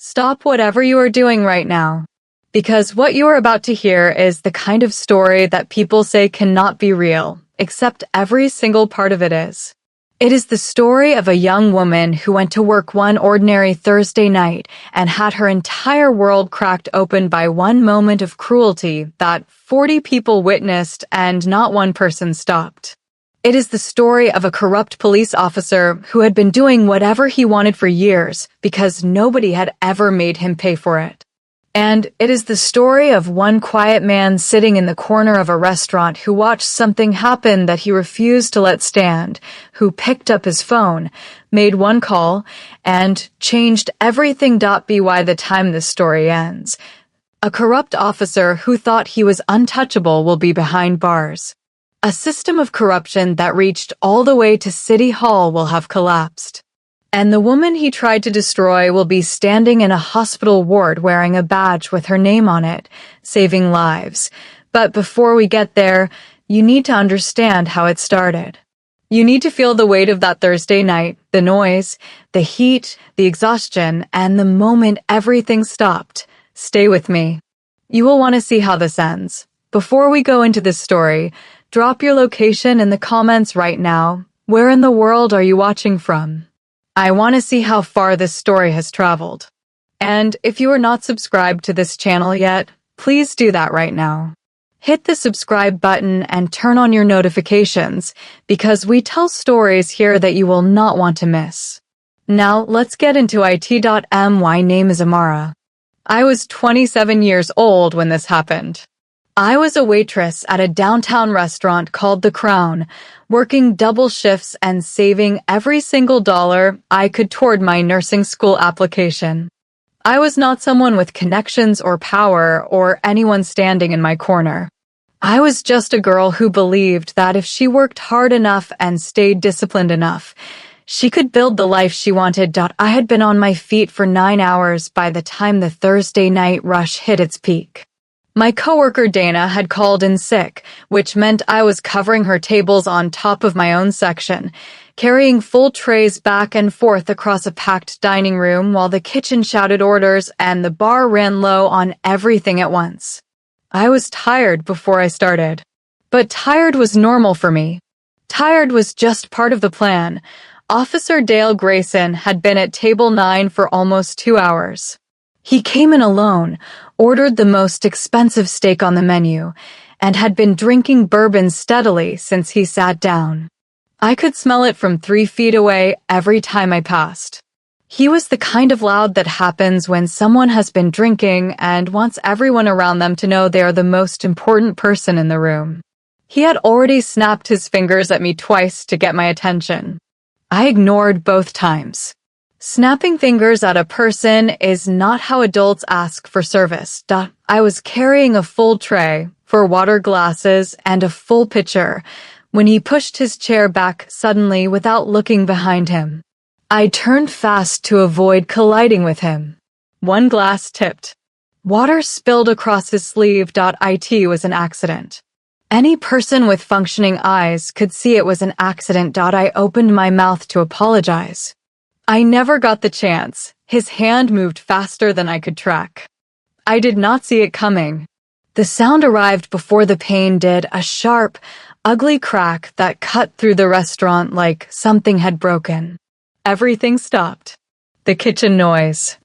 Stop whatever you are doing right now, because what you are about to hear is the kind of story that people say cannot be real, except every single part of it is. It is the story of a young woman who went to work one ordinary Thursday night and had her entire world cracked open by one moment of cruelty that 40 people witnessed and not one person stopped. It is the story of a corrupt police officer who had been doing whatever he wanted for years because nobody had ever made him pay for it. And it is the story of one quiet man sitting in the corner of a restaurant who watched something happen that he refused to let stand, who picked up his phone, made one call, and changed everything. By the time this story ends, a corrupt officer who thought he was untouchable will be behind bars. A system of corruption that reached all the way to City Hall will have collapsed. And the woman he tried to destroy will be standing in a hospital ward wearing a badge with her name on it, saving lives. But before we get there, you need to understand how it started. You need to feel the weight of that Thursday night, the noise, the heat, the exhaustion, and the moment everything stopped. Stay with me. You will want to see how this ends. Before we go into this story, drop your location in the comments right now. Where in the world are you watching from? I want to see how far this story has traveled. And if you are not subscribed to this channel yet, please do that right now. Hit the subscribe button and turn on your notifications because we tell stories here that you will not want to miss. Now let's get into it. My name is Amara. I was 27 years old when this happened. I was a waitress at a downtown restaurant called The Crown, working double shifts and saving every single dollar I could toward my nursing school application. I was not someone with connections or power or anyone standing in my corner. I was just a girl who believed that if she worked hard enough and stayed disciplined enough, she could build the life she wanted. I had been on my feet for 9 hours by the time the Thursday night rush hit its peak. My coworker Dana had called in sick, which meant I was covering her tables on top of my own section, carrying full trays back and forth across a packed dining room while the kitchen shouted orders and the bar ran low on everything at once. I was tired before I started. But tired was normal for me. Tired was just part of the plan. Officer Dale Grayson had been at table 9 for almost 2 hours. He came in alone, ordered the most expensive steak on the menu, and had been drinking bourbon steadily since he sat down. I could smell it from 3 feet away every time I passed. He was the kind of loud that happens when someone has been drinking and wants everyone around them to know they are the most important person in the room. He had already snapped his fingers at me twice to get my attention. I ignored both times. Snapping fingers at a person is not how adults ask for service. I was carrying a full tray, 4 water glasses, and a full pitcher when he pushed his chair back suddenly without looking behind him. I turned fast to avoid colliding with him. 1 glass tipped. Water spilled across his sleeve. It was an accident. Any person with functioning eyes could see it was an accident. I opened my mouth to apologize. I never got the chance. His hand moved faster than I could track. I did not see it coming. The sound arrived before the pain did, a sharp, ugly crack that cut through the restaurant like something had broken. Everything stopped. The kitchen noise,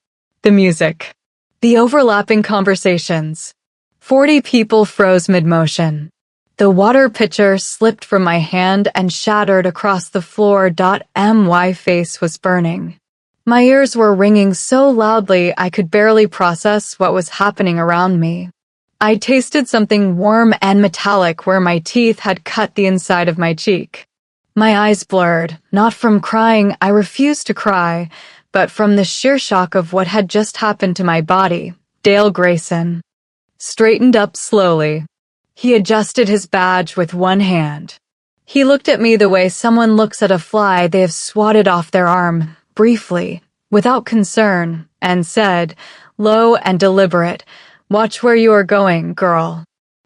the music, the overlapping conversations. 40 people froze mid-motion. The water pitcher slipped from my hand and shattered across the floor. My face was burning. My ears were ringing so loudly I could barely process what was happening around me. I tasted something warm and metallic where my teeth had cut the inside of my cheek. My eyes blurred, not from crying, I refused to cry, but from the sheer shock of what had just happened to my body. Dale Grayson straightened up slowly. He adjusted his badge with one hand. He looked at me the way someone looks at a fly they have swatted off their arm, briefly, without concern, and said, low and deliberate, "Watch where you are going, girl.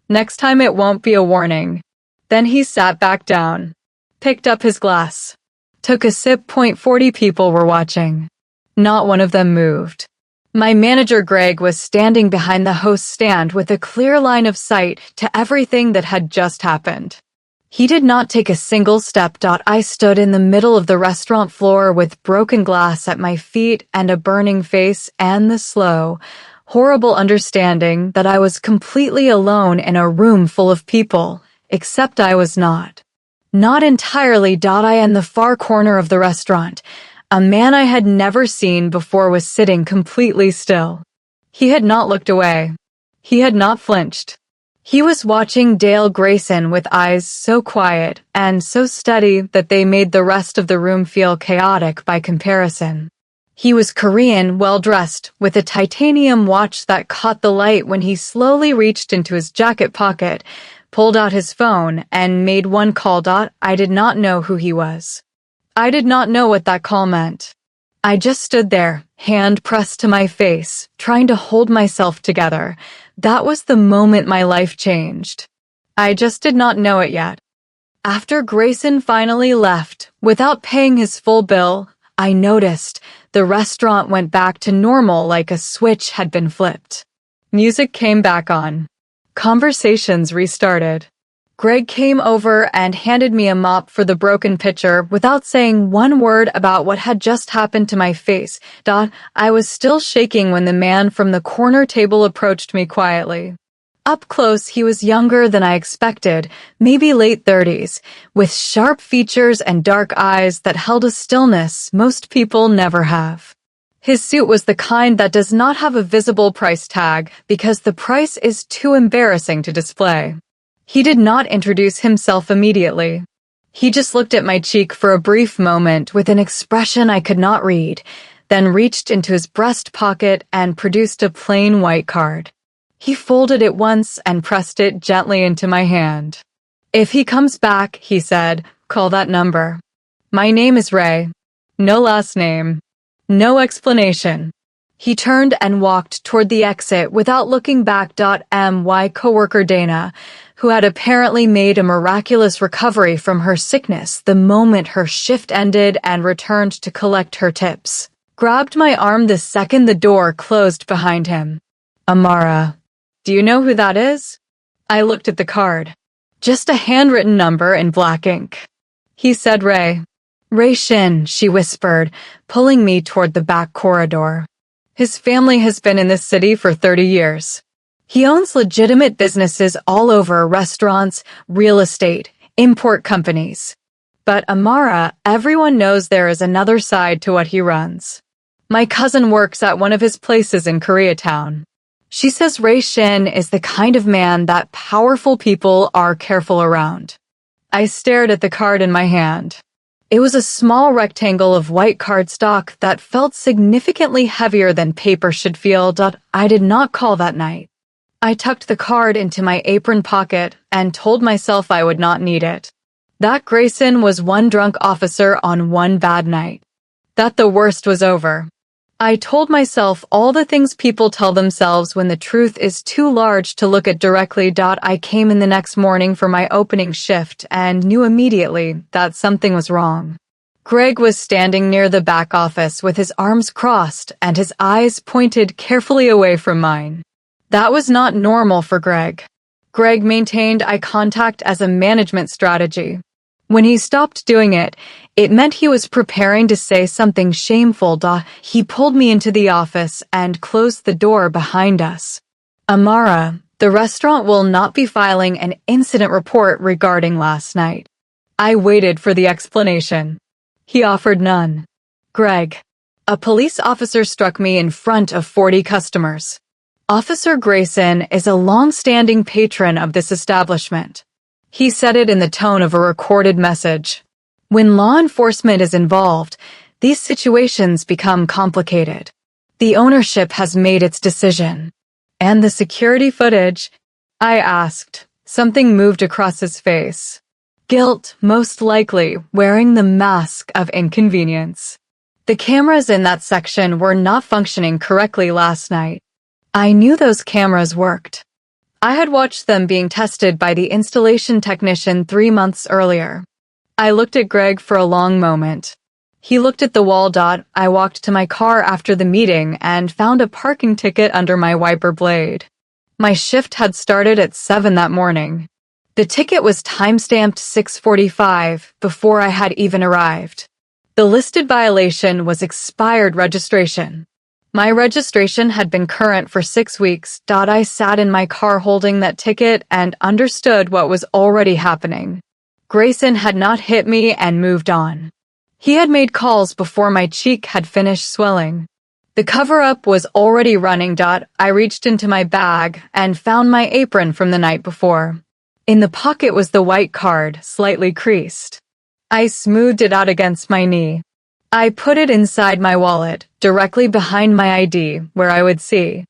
Next time it won't be a warning." Then he sat back down, picked up his glass, took a sip. 40 people were watching. Not one of them moved. My manager Greg was standing behind the host's stand with a clear line of sight to everything that had just happened. He did not take a single step. I stood in the middle of the restaurant floor with broken glass at my feet and a burning face and the slow, horrible understanding that I was completely alone in a room full of people, except I was not. Not entirely. I in the far corner of the restaurant. A man I had never seen before was sitting completely still. He had not looked away. He had not flinched. He was watching Dale Grayson with eyes so quiet and so steady that they made the rest of the room feel chaotic by comparison. He was Korean, well-dressed, with a titanium watch that caught the light when he slowly reached into his jacket pocket, pulled out his phone, and made one call. I did not know who he was. I did not know what that call meant. I just stood there, hand pressed to my face, trying to hold myself together. That was the moment my life changed. I just did not know it yet. After Grayson finally left, without paying his full bill, I noticed the restaurant went back to normal like a switch had been flipped. Music came back on. Conversations restarted. Greg came over and handed me a mop for the broken pitcher without saying one word about what had just happened to my face. I was still shaking when the man from the corner table approached me quietly. Up close, he was younger than I expected, maybe late 30s, with sharp features and dark eyes that held a stillness most people never have. His suit was the kind that does not have a visible price tag because the price is too embarrassing to display. He did not introduce himself immediately. He just looked at my cheek for a brief moment with an expression I could not read, then reached into his breast pocket and produced a plain white card. He folded it once and pressed it gently into my hand. "If he comes back," he said, "call that number. My name is Ray. No last name. No explanation." He turned and walked toward the exit without looking back. My coworker Dana, who had apparently made a miraculous recovery from her sickness the moment her shift ended and returned to collect her tips, grabbed my arm the second the door closed behind him. "Amara, do you know who that is?" I looked at the card. "Just a handwritten number in black ink." He said Ray. "Ray Shin," she whispered, pulling me toward the back corridor. "His family has been in this city for 30 years. He owns legitimate businesses all over: restaurants, real estate, import companies. But Amara, everyone knows there is another side to what he runs. My cousin works at one of his places in Koreatown. She says Ray Shin is the kind of man that powerful people are careful around." I stared at the card in my hand. It was a small rectangle of white cardstock that felt significantly heavier than paper should feel. I did not call that night. I tucked the card into my apron pocket and told myself I would not need it. That Grayson was one drunk officer on one bad night. That the worst was over. I told myself all the things people tell themselves when the truth is too large to look at directly. I came in the next morning for my opening shift and knew immediately that something was wrong. Greg was standing near the back office with his arms crossed and his eyes pointed carefully away from mine. That was not normal for Greg. Greg maintained eye contact as a management strategy. When he stopped doing it, it meant he was preparing to say something shameful. He pulled me into the office and closed the door behind us. "Amara, the restaurant will not be filing an incident report regarding last night." I waited for the explanation. He offered none. "Greg, a police officer struck me in front of 40 customers. Officer Grayson is a long-standing patron of this establishment." He said it in the tone of a recorded message. When law enforcement is involved, these situations become complicated. The ownership has made its decision. "And the security footage?" I asked. Something moved across his face. Guilt, most likely, wearing the mask of inconvenience. The cameras in that section were not functioning correctly last night. I knew those cameras worked. I had watched them being tested by the installation technician 3 months earlier. I looked at Greg for a long moment. He looked at the wall. I walked to my car after the meeting and found a parking ticket under my wiper blade. My shift had started at 7 that morning. The ticket was timestamped 6:45 before I had even arrived. The listed violation was expired registration. My registration had been current for 6 weeks. I sat in my car holding that ticket and understood what was already happening. Grayson had not hit me and moved on. He had made calls before my cheek had finished swelling. The cover-up was already running. I reached into my bag and found my apron from the night before. In the pocket was the white card, slightly creased. I smoothed it out against my knee. I put it inside my wallet, directly behind my ID, where I would see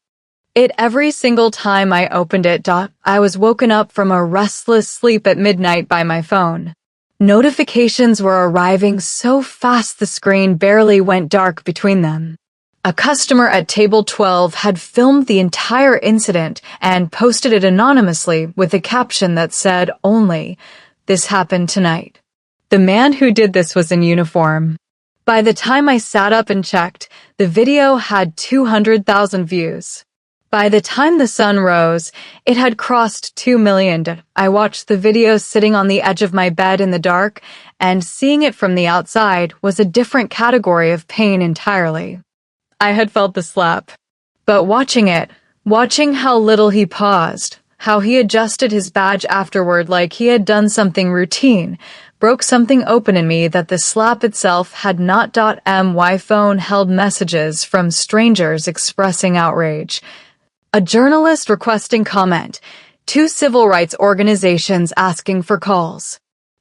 it every single time I opened it. I was woken up from a restless sleep at midnight by my phone. Notifications were arriving so fast the screen barely went dark between them. A customer at table 12 had filmed the entire incident and posted it anonymously with a caption that said only, "This happened tonight." The man who did this was in uniform. By the time I sat up and checked, the video had 200,000 views. By the time the sun rose, it had crossed 2 million. I watched the video sitting on the edge of my bed in the dark, and seeing it from the outside was a different category of pain entirely. I had felt the slap. But watching how little he paused, how he adjusted his badge afterward like he had done something routine, broke something open in me that the slap itself had not. My phone held messages from strangers expressing outrage. A journalist requesting comment, 2 civil rights organizations asking for calls,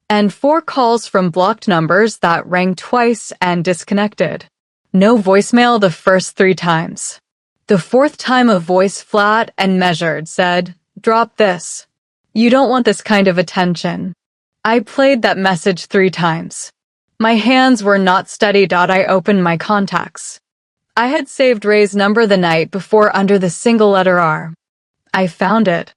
and 4 calls from blocked numbers that rang twice and disconnected. No voicemail the first 3 times. The 4th time a voice flat and measured said, "Drop this. You don't want this kind of attention." I played that message 3 times. My hands were not steady. I opened my contacts. I had saved Ray's number the night before under the single letter R. I found it.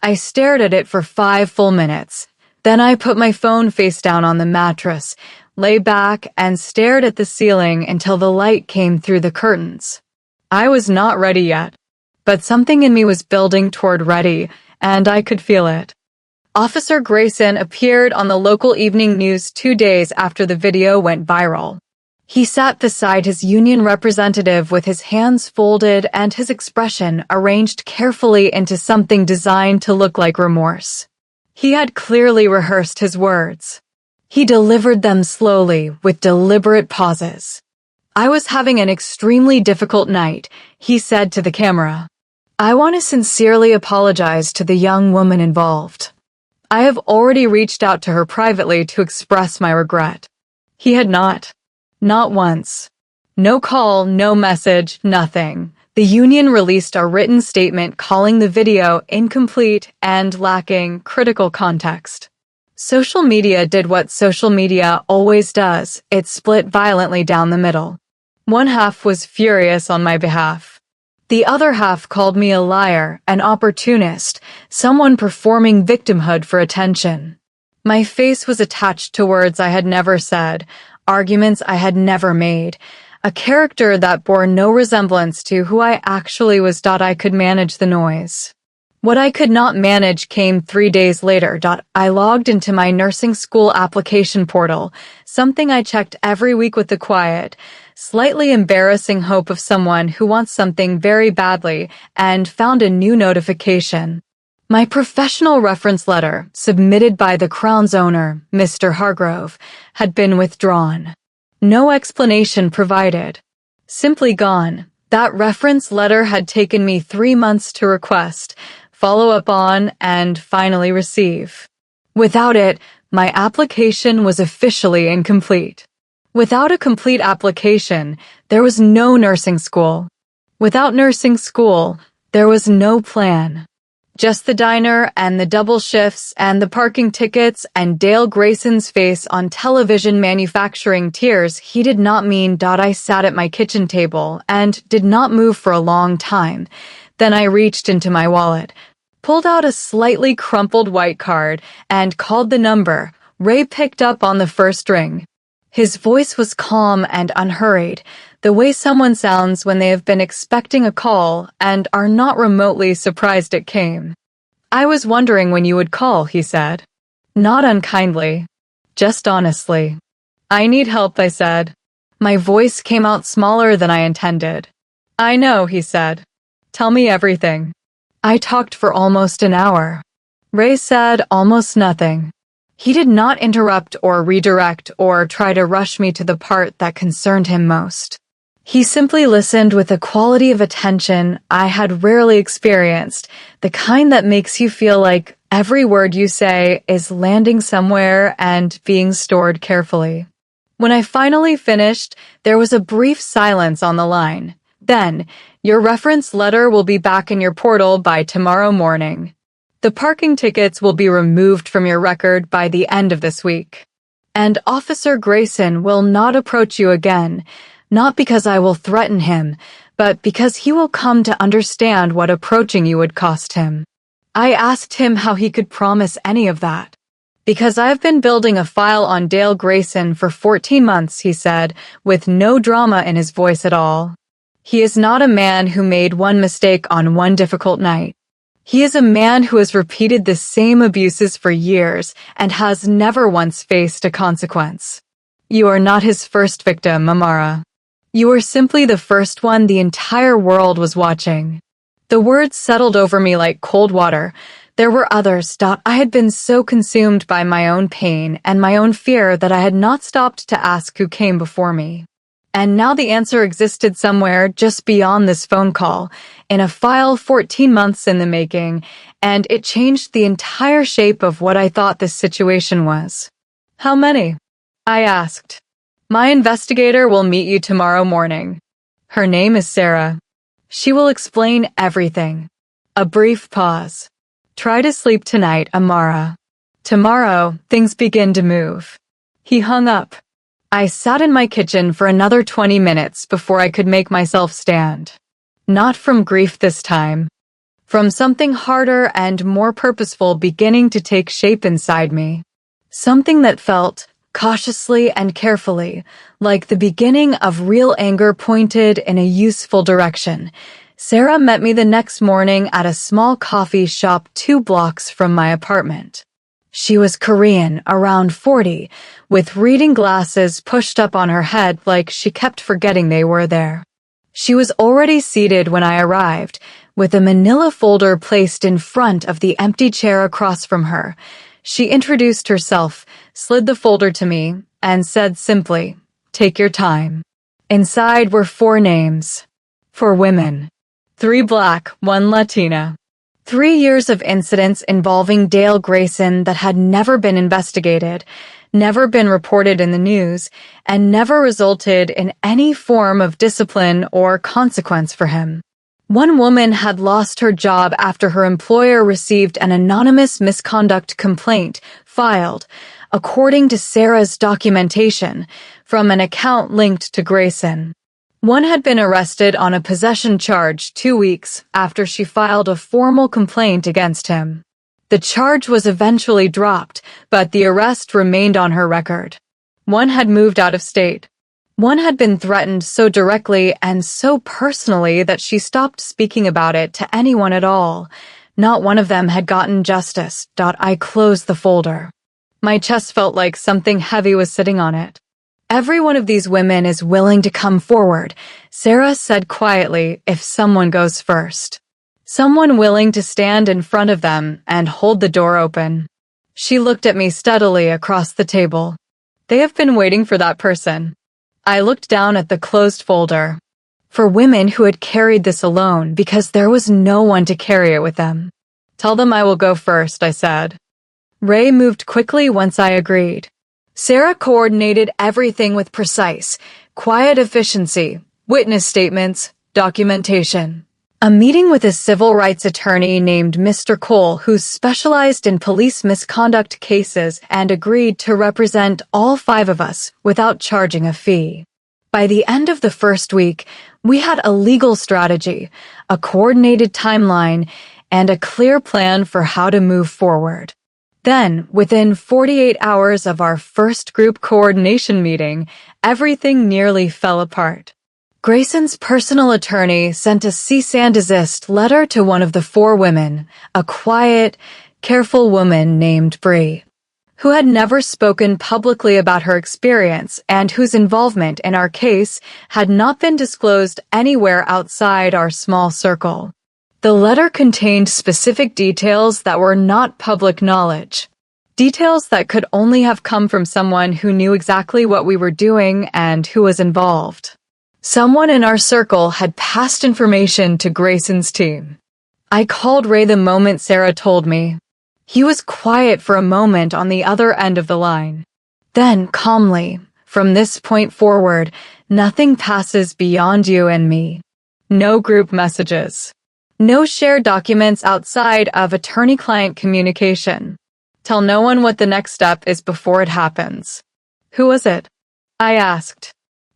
I stared at it for 5 full minutes. Then I put my phone face down on the mattress, lay back, and stared at the ceiling until the light came through the curtains. I was not ready yet, but something in me was building toward ready, and I could feel it. Officer Grayson appeared on the local evening news 2 days after the video went viral. He sat beside his union representative with his hands folded and his expression arranged carefully into something designed to look like remorse. He had clearly rehearsed his words. He delivered them slowly, with deliberate pauses. "I was having an extremely difficult night," he said to the camera. "I want to sincerely apologize to the young woman involved. I have already reached out to her privately to express my regret." He had not. Not once. No call, no message, nothing. The union released a written statement calling the video incomplete and lacking critical context. Social media did what social media always does. It split violently down the middle. One half was furious on my behalf. The other half called me a liar, an opportunist, someone performing victimhood for attention. My face was attached to words I had never said, arguments I had never made, a character that bore no resemblance to who I actually was. I could manage the noise. What I could not manage came 3 days later. I logged into my nursing school application portal, something I checked every week with the quiet, slightly embarrassing hope of someone who wants something very badly, and found a new notification. My professional reference letter, submitted by the Crown's owner, Mr. Hargrove, had been withdrawn. No explanation provided. Simply gone. That reference letter had taken me 3 months to request, follow up on, and finally receive. Without it, my application was officially incomplete. Without a complete application, there was no nursing school. Without nursing school, there was no plan. Just the diner and the double shifts and the parking tickets and Dale Grayson's face on television manufacturing tears. He did not mean. I sat at my kitchen table and did not move for a long time. Then I reached into my wallet, pulled out a slightly crumpled white card, and called the number. Ray picked up on the first ring. His voice was calm and unhurried, the way someone sounds when they have been expecting a call and are not remotely surprised it came. "I was wondering when you would call," he said. Not unkindly, just honestly. "I need help," I said. My voice came out smaller than I intended. "I know," he said. "Tell me everything." I talked for almost an hour. Ray said almost nothing. He did not interrupt or redirect or try to rush me to the part that concerned him most. He simply listened with a quality of attention I had rarely experienced, the kind that makes you feel like every word you say is landing somewhere and being stored carefully. When I finally finished, there was a brief silence on the line. Then, "Your reference letter will be back in your portal by tomorrow morning. The parking tickets will be removed from your record by the end of this week. And Officer Grayson will not approach you again, not because I will threaten him, but because he will come to understand what approaching you would cost him." I asked him how he could promise any of that. "Because I've been building a file on Dale Grayson for 14 months, he said, with no drama in his voice at all. "He is not a man who made one mistake on one difficult night. He is a man who has repeated the same abuses for years and has never once faced a consequence. You are not his first victim, Amara. You are simply the first one the entire world was watching." The words settled over me like cold water. There were others. I had been so consumed by my own pain and my own fear that I had not stopped to ask who came before me. And now the answer existed somewhere just beyond this phone call, in a file 14 months in the making, and it changed the entire shape of what I thought this situation was. "How many?" I asked. "My investigator will meet you tomorrow morning. Her name is Sarah. She will explain everything." A brief pause. "Try to sleep tonight, Amara. Tomorrow, things begin to move." He hung up. I sat in my kitchen for another 20 minutes before I could make myself stand. Not from grief this time. From something harder and more purposeful beginning to take shape inside me. Something that felt, cautiously and carefully, like the beginning of real anger pointed in a useful direction. Sarah met me the next morning at a small coffee shop 2 blocks from my apartment. She was Korean, around 40, with reading glasses pushed up on her head like she kept forgetting they were there. She was already seated when I arrived, with a manila folder placed in front of the empty chair across from her. She introduced herself, slid the folder to me, and said simply, "Take your time." Inside were 4 names. 4 women. 3 Black, 1 Latina. 3 years of incidents involving Dale Grayson that had never been investigated, never been reported in the news, and never resulted in any form of discipline or consequence for him. 1 woman had lost her job after her employer received an anonymous misconduct complaint filed, according to Sarah's documentation, from an account linked to Grayson. 1 had been arrested on a possession charge 2 weeks after she filed a formal complaint against him. The charge was eventually dropped, but the arrest remained on her record. 1 had moved out of state. 1 had been threatened so directly and so personally that she stopped speaking about it to anyone at all. Not one of them had gotten justice. I closed the folder. My chest felt like something heavy was sitting on it. "Every one of these women is willing to come forward," Sarah said quietly, "if someone goes first. Someone willing to stand in front of them and hold the door open." She looked at me steadily across the table. "They have been waiting for that person." I looked down at the closed folder. For women who had carried this alone because there was no one to carry it with them. "Tell them I will go first," I said. Ray moved quickly once I agreed. Sarah coordinated everything with precise, quiet efficiency, witness statements, documentation. A meeting with a civil rights attorney named Mr. Cole, who specialized in police misconduct cases and agreed to represent all 5 of us without charging a fee. By the end of the first week, we had a legal strategy, a coordinated timeline, and a clear plan for how to move forward. Then, within 48 hours of our first group coordination meeting, everything nearly fell apart. Grayson's personal attorney sent a cease and desist letter to one of the four women, a quiet, careful woman named Bree, who had never spoken publicly about her experience and whose involvement in our case had not been disclosed anywhere outside our small circle. The letter contained specific details that were not public knowledge, details that could only have come from someone who knew exactly what we were doing and who was involved. Someone in our circle had passed information to Grayson's team. I called Ray the moment Sarah told me. He was quiet for a moment on the other end of the line. Then, calmly, from this point forward, nothing passes beyond you and me. No group messages. No shared documents outside of attorney-client communication. Tell no one what the next step is before it happens. Who was it? I asked.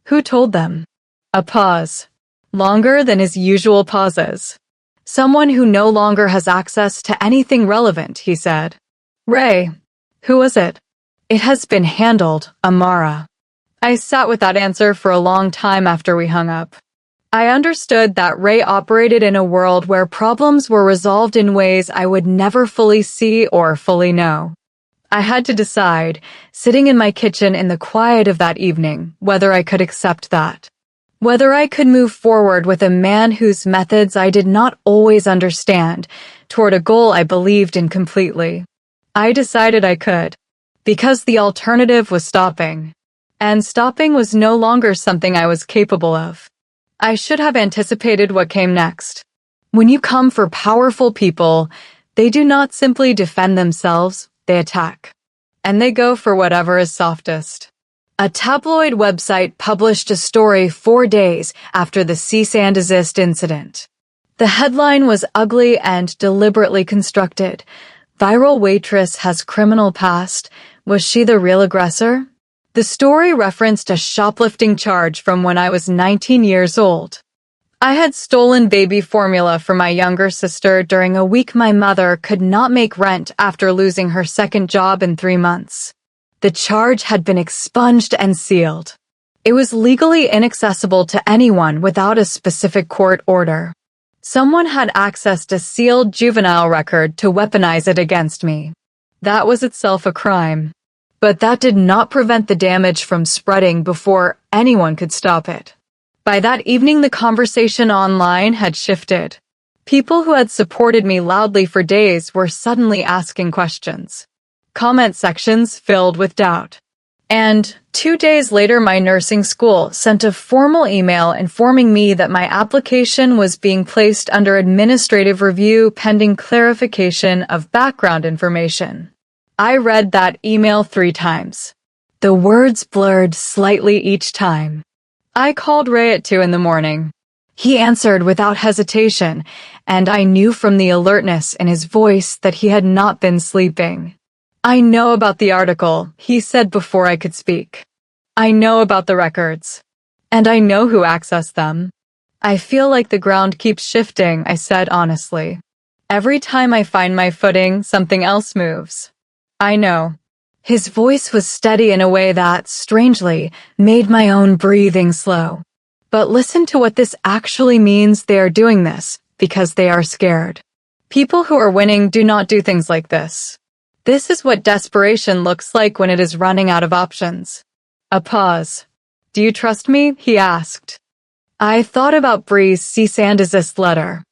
Who told them? A pause. Longer than his usual pauses. Someone who no longer has access to anything relevant, he said. Ray. Who was it? It has been handled, Amara. I sat with that answer for a long time after we hung up. I understood that Ray operated in a world where problems were resolved in ways I would never fully see or fully know. I had to decide, sitting in my kitchen in the quiet of that evening, whether I could accept that. Whether I could move forward with a man whose methods I did not always understand, toward a goal I believed in completely. I decided I could, because the alternative was stopping. And stopping was no longer something I was capable of. I should have anticipated what came next. When you come for powerful people, they do not simply defend themselves, they attack. And they go for whatever is softest. A tabloid website published a story 4 days after the cease and desist incident. The headline was ugly and deliberately constructed. Viral waitress has criminal past. Was she the real aggressor? The story referenced a shoplifting charge from when I was 19 years old. I had stolen baby formula for my younger sister during a week my mother could not make rent after losing her second job in 3 months. The charge had been expunged and sealed. It was legally inaccessible to anyone without a specific court order. Someone had accessed a sealed juvenile record to weaponize it against me. That was itself a crime. But that did not prevent the damage from spreading before anyone could stop it. By that evening, the conversation online had shifted. People who had supported me loudly for days were suddenly asking questions. Comment sections filled with doubt. And 2 days later, my nursing school sent a formal email informing me that my application was being placed under administrative review pending clarification of background information. I read that email 3 times. The words blurred slightly each time. I called Ray at 2 in the morning. He answered without hesitation, and I knew from the alertness in his voice that he had not been sleeping. I know about the article, he said before I could speak. I know about the records. And I know who accessed them. I feel like the ground keeps shifting, I said honestly. Every time I find my footing, something else moves. I know. His voice was steady in a way that, strangely, made my own breathing slow. But listen to what this actually means. They are doing this because they are scared. People who are winning do not do things like this. This is what desperation looks like when it is running out of options. A pause. Do you trust me? He asked. I thought about Bree's cease and desist letter.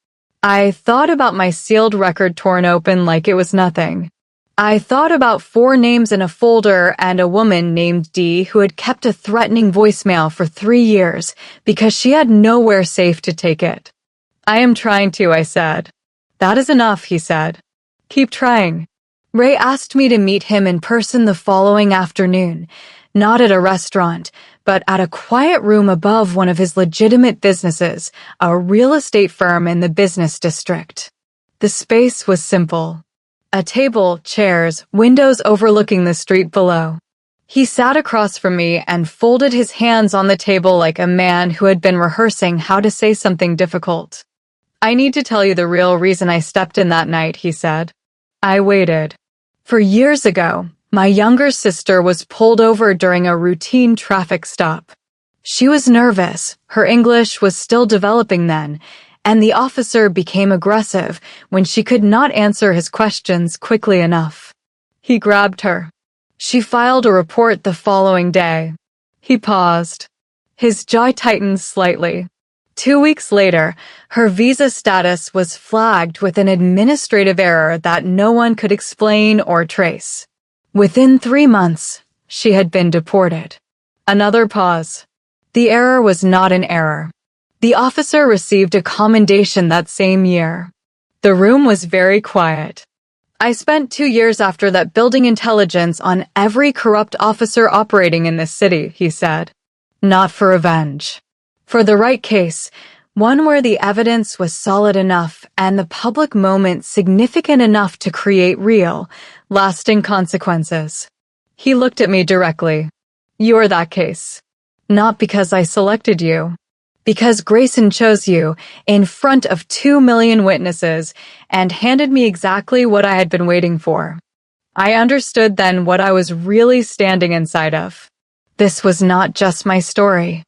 I thought about my sealed record torn open like it was nothing. I thought about 4 names in a folder and a woman named Dee who had kept a threatening voicemail for 3 years because she had nowhere safe to take it. I am trying to, I said. That is enough, he said. Keep trying. Ray asked me to meet him in person the following afternoon, not at a restaurant, but at a quiet room above one of his legitimate businesses, a real estate firm in the business district. The space was simple. A table, chairs, windows overlooking the street below. He sat across from me and folded his hands on the table like a man who had been rehearsing how to say something difficult. I need to tell you the real reason I stepped in that night, he said. I waited. For years ago, my younger sister was pulled over during a routine traffic stop. She was nervous, her English was still developing then, and the officer became aggressive when she could not answer his questions quickly enough. He grabbed her. She filed a report the following day. He paused. His jaw tightened slightly. 2 weeks later, her visa status was flagged with an administrative error that no one could explain or trace. Within 3 months, she had been deported. Another pause. The error was not an error. The officer received a commendation that same year. The room was very quiet. I spent 2 years after that building intelligence on every corrupt officer operating in this city, he said. Not for revenge. For the right case, one where the evidence was solid enough and the public moment significant enough to create real, lasting consequences. He looked at me directly. You're that case. Not because I selected you. Because Grayson chose you in front of 2 million witnesses and handed me exactly what I had been waiting for. I understood then what I was really standing inside of. This was not just my story.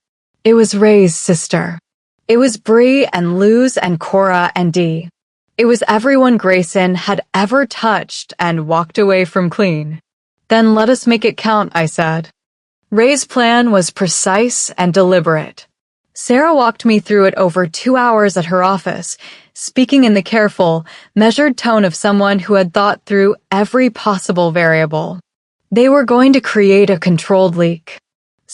It was Ray's sister. It was Bree and Luz and Cora and Dee. It was everyone Grayson had ever touched and walked away from clean. Then let us make it count, I said. Ray's plan was precise and deliberate. Sarah walked me through it over 2 hours at her office, speaking in the careful, measured tone of someone who had thought through every possible variable. They were going to create a controlled leak.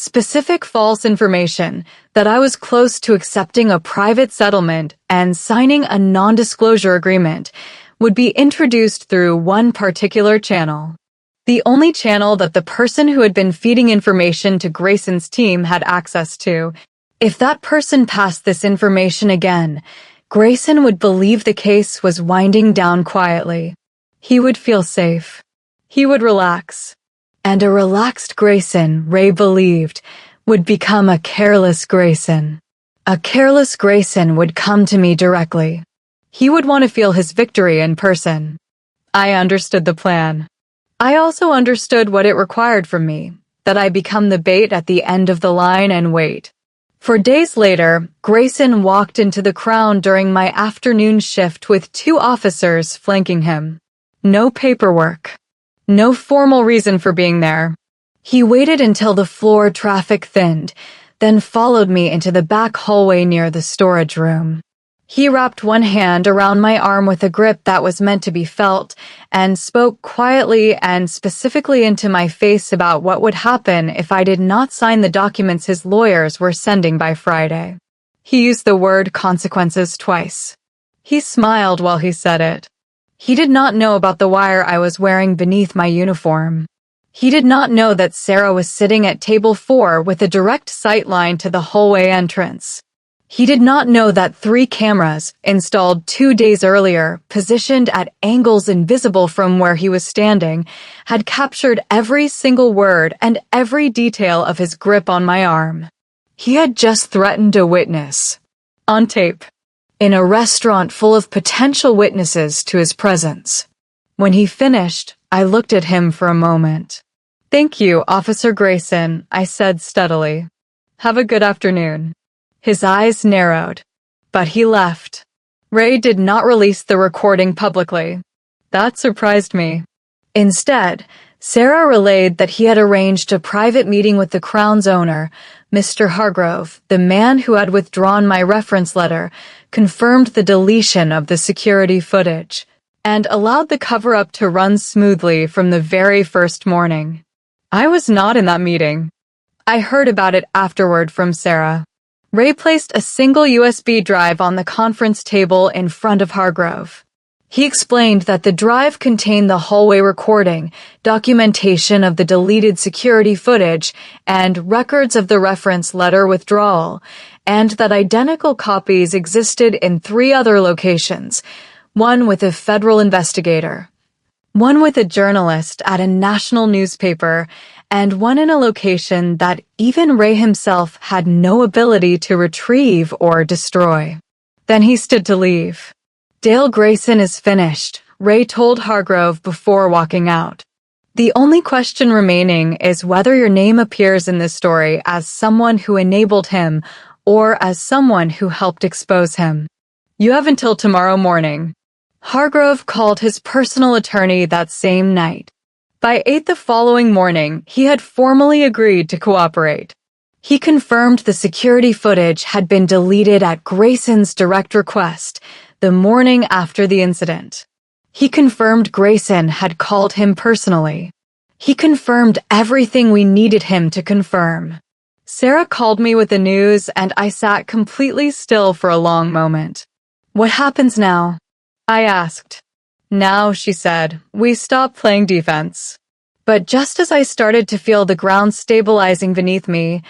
Specific false information that I was close to accepting a private settlement and signing a non-disclosure agreement would be introduced through one particular channel. The only channel that the person who had been feeding information to Grayson's team had access to. If that person passed this information again, Grayson would believe the case was winding down quietly. He would feel safe. He would relax. And a relaxed Grayson, Ray believed, would become a careless Grayson. A careless Grayson would come to me directly. He would want to feel his victory in person. I understood the plan. I also understood what it required from me, that I become the bait at the end of the line and wait. For days later, Grayson walked into the Crown during my afternoon shift with 2 officers flanking him. No paperwork. No formal reason for being there. He waited until the floor traffic thinned, then followed me into the back hallway near the storage room. He wrapped one hand around my arm with a grip that was meant to be felt and spoke quietly and specifically into my face about what would happen if I did not sign the documents his lawyers were sending by Friday. He used the word consequences twice. He smiled while he said it. He did not know about the wire I was wearing beneath my uniform. He did not know that Sarah was sitting at table 4 with a direct sight line to the hallway entrance. He did not know that 3 cameras, installed 2 days earlier, positioned at angles invisible from where he was standing, had captured every single word and every detail of his grip on my arm. He had just threatened a witness. On tape. In a restaurant full of potential witnesses to his presence. When he finished, I looked at him for a moment. Thank you, Officer Grayson, I said steadily. Have a good afternoon. His eyes narrowed, but he left. Ray did not release the recording publicly. That surprised me. Instead, Sarah relayed that he had arranged a private meeting with the Crown's owner, Mr. Hargrove, the man who had withdrawn my reference letter, confirmed the deletion of the security footage, and allowed the cover-up to run smoothly from the very first morning. I was not in that meeting. I heard about it afterward from Sarah. Ray placed a single USB drive on the conference table in front of Hargrove. He explained that the drive contained the hallway recording, documentation of the deleted security footage, and records of the reference letter withdrawal, and that identical copies existed in 3 other locations, one with a federal investigator, one with a journalist at a national newspaper, and one in a location that even Ray himself had no ability to retrieve or destroy. Then he stood to leave. Dale Grayson is finished, Ray told Hargrove before walking out. The only question remaining is whether your name appears in this story as someone who enabled him or as someone who helped expose him. You have until tomorrow morning. Hargrove called his personal attorney that same night. By 8 the following morning, he had formally agreed to cooperate. He confirmed the security footage had been deleted at Grayson's direct request the morning after the incident. He confirmed Grayson had called him personally. He confirmed everything we needed him to confirm. Sarah called me with the news, and I sat completely still for a long moment. What happens now? I asked. Now, she said, we stop playing defense. But just as I started to feel the ground stabilizing beneath me,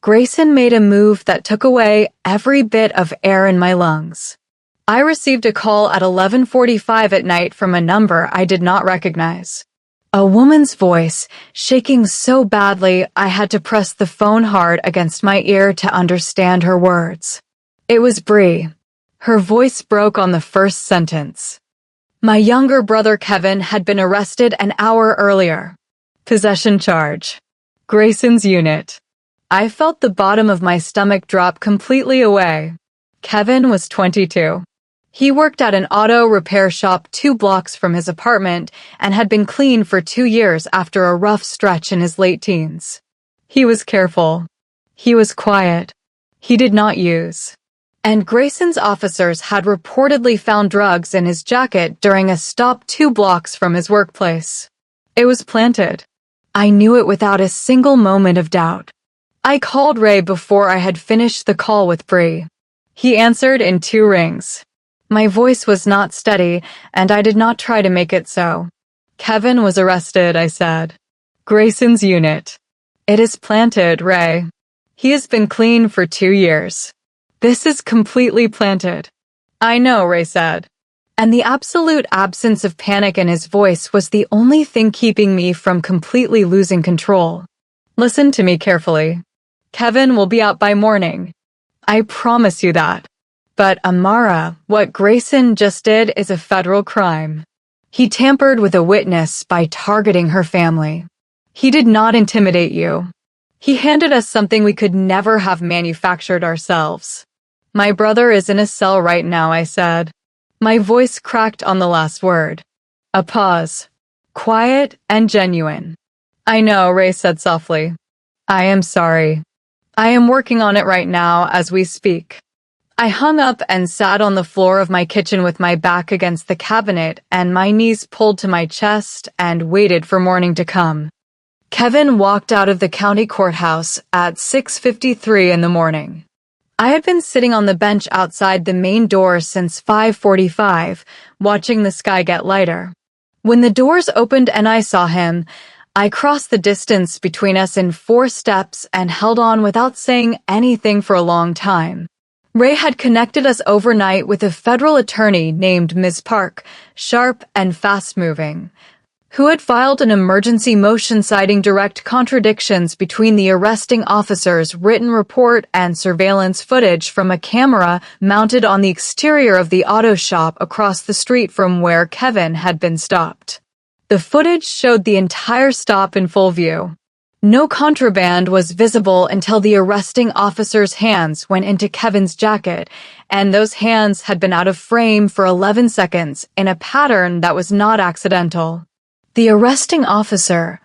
Grayson made a move that took away every bit of air in my lungs. I received a call at 11:45 at night from a number I did not recognize. A woman's voice, shaking so badly I had to press the phone hard against my ear to understand her words. It was Bree. Her voice broke on the first sentence. My younger brother Kevin had been arrested an hour earlier. Possession charge. Grayson's unit. I felt the bottom of my stomach drop completely away. Kevin was 22. He worked at an auto repair shop 2 blocks from his apartment and had been clean for 2 years after a rough stretch in his late teens. He was careful. He was quiet. He did not use. And Grayson's officers had reportedly found drugs in his jacket during a stop 2 blocks from his workplace. It was planted. I knew it without a single moment of doubt. I called Ray before I had finished the call with Bree. He answered in 2 rings. My voice was not steady, and I did not try to make it so. Kevin was arrested, I said. Grayson's unit. It is planted, Ray. He has been clean for 2 years. This is completely planted. I know, Ray said. And the absolute absence of panic in his voice was the only thing keeping me from completely losing control. Listen to me carefully. Kevin will be out by morning. I promise you that. But Amara, what Grayson just did is a federal crime. He tampered with a witness by targeting her family. He did not intimidate you. He handed us something we could never have manufactured ourselves. My brother is in a cell right now, I said. My voice cracked on the last word. A pause. Quiet and genuine. I know, Ray said softly. I am sorry. I am working on it right now as we speak. I hung up and sat on the floor of my kitchen with my back against the cabinet and my knees pulled to my chest and waited for morning to come. Kevin walked out of the county courthouse at 6:53 in the morning. I had been sitting on the bench outside the main door since 5:45, watching the sky get lighter. When the doors opened and I saw him, I crossed the distance between us in 4 steps and held on without saying anything for a long time. Ray had connected us overnight with a federal attorney named Ms. Park, sharp and fast-moving, who had filed an emergency motion citing direct contradictions between the arresting officer's written report and surveillance footage from a camera mounted on the exterior of the auto shop across the street from where Kevin had been stopped. The footage showed the entire stop in full view. No contraband was visible until the arresting officer's hands went into Kevin's jacket, and those hands had been out of frame for 11 seconds in a pattern that was not accidental. The arresting officer,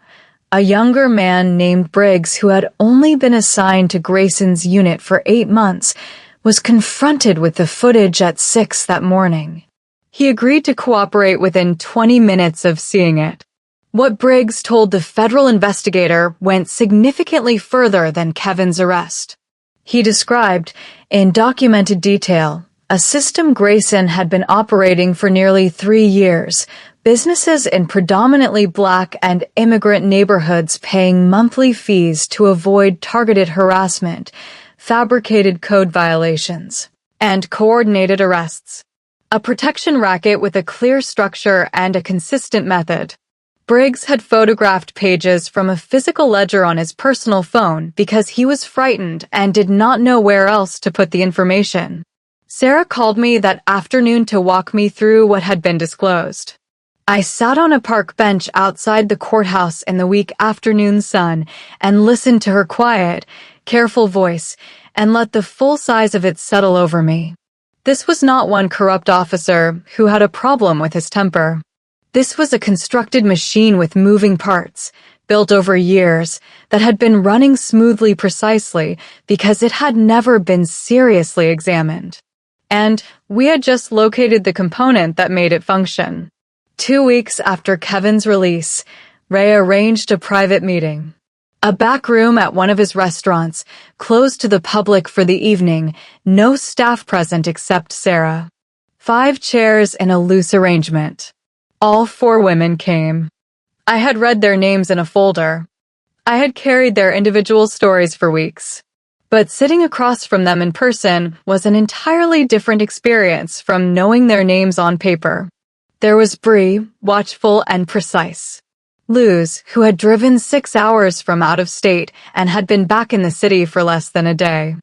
a younger man named Briggs who had only been assigned to Grayson's unit for 8 months, was confronted with the footage at 6 that morning. He agreed to cooperate within 20 minutes of seeing it. What Briggs told the federal investigator went significantly further than Kevin's arrest. He described, in documented detail, a system Grayson had been operating for nearly 3 years, businesses in predominantly Black and immigrant neighborhoods paying monthly fees to avoid targeted harassment, fabricated code violations, and coordinated arrests. A protection racket with a clear structure and a consistent method. Briggs had photographed pages from a physical ledger on his personal phone because he was frightened and did not know where else to put the information. Sarah called me that afternoon to walk me through what had been disclosed. I sat on a park bench outside the courthouse in the weak afternoon sun and listened to her quiet, careful voice and let the full size of it settle over me. This was not one corrupt officer who had a problem with his temper. This was a constructed machine with moving parts, built over years, that had been running smoothly precisely because it had never been seriously examined. And we had just located the component that made it function. 2 weeks after Kevin's release, Ray arranged a private meeting. A back room at one of his restaurants, closed to the public for the evening, no staff present except Sarah. 5 chairs in a loose arrangement. All 4 women came. I had read their names in a folder. I had carried their individual stories for weeks. But sitting across from them in person was an entirely different experience from knowing their names on paper. There was Bree, watchful and precise. Luz, who had driven 6 hours from out of state and had been back in the city for less than a day.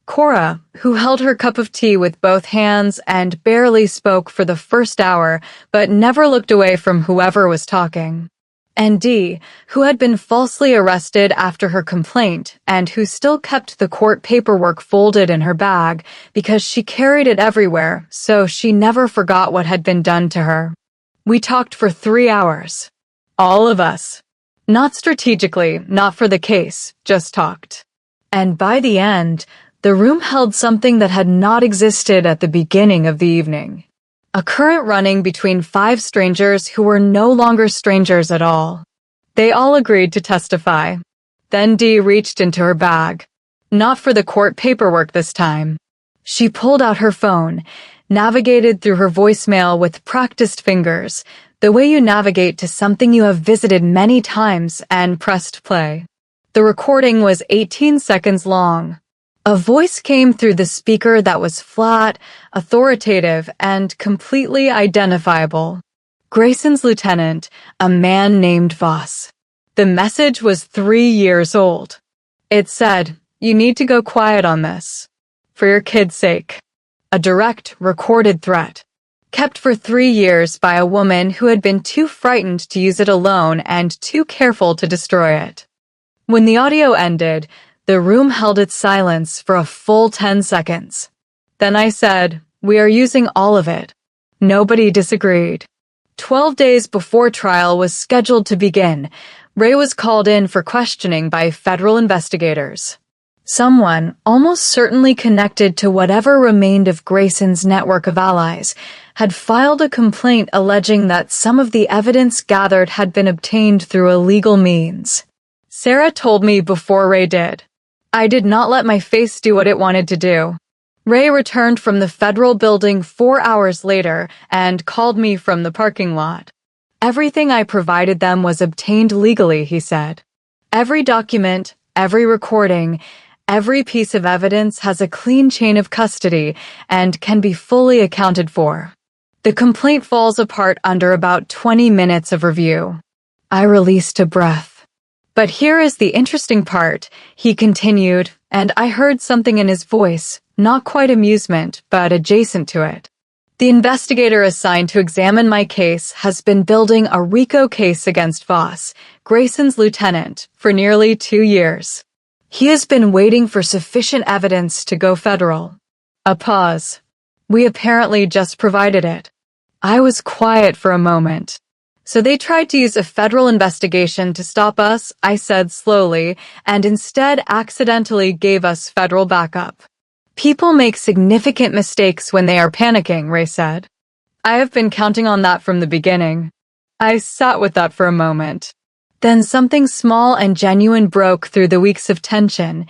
Cora, who held her cup of tea with both hands and barely spoke for the first hour, but never looked away from whoever was talking. And Dee, who had been falsely arrested after her complaint and who still kept the court paperwork folded in her bag because she carried it everywhere, so she never forgot what had been done to her. We talked for 3 hours. All of us. Not strategically, not for the case, just talked. And by the end, the room held something that had not existed at the beginning of the evening. A current running between 5 strangers who were no longer strangers at all. They all agreed to testify. Then Dee reached into her bag. Not for the court paperwork this time. She pulled out her phone, navigated through her voicemail with practiced fingers, the way you navigate to something you have visited many times, and pressed play. The recording was 18 seconds long. A voice came through the speaker that was flat, authoritative, and completely identifiable. Grayson's lieutenant, a man named Voss. The message was 3 years old. It said, "You need to go quiet on this. For your kid's sake." A direct, recorded threat. Kept for 3 years by a woman who had been too frightened to use it alone and too careful to destroy it. When the audio ended, the room held its silence for a full 10 seconds. Then I said, "We are using all of it." Nobody disagreed. 12 days before trial was scheduled to begin, Ray was called in for questioning by federal investigators. Someone, almost certainly connected to whatever remained of Grayson's network of allies, had filed a complaint alleging that some of the evidence gathered had been obtained through illegal means. Sarah told me before Ray did. I did not let my face do what it wanted to do. Ray returned from the federal building 4 hours later and called me from the parking lot. Everything I provided them was obtained legally, he said. Every document, every recording, every piece of evidence has a clean chain of custody and can be fully accounted for. The complaint falls apart under about 20 minutes of review. I released a breath. But here is the interesting part, he continued, and I heard something in his voice, not quite amusement, but adjacent to it. The investigator assigned to examine my case has been building a RICO case against Voss, Grayson's lieutenant, for nearly 2 years. He has been waiting for sufficient evidence to go federal. A pause. We apparently just provided it. I was quiet for a moment. So they tried to use a federal investigation to stop us, I said slowly, and instead accidentally gave us federal backup. People make significant mistakes when they are panicking, Ray said. I have been counting on that from the beginning. I sat with that for a moment. Then something small and genuine broke through the weeks of tension,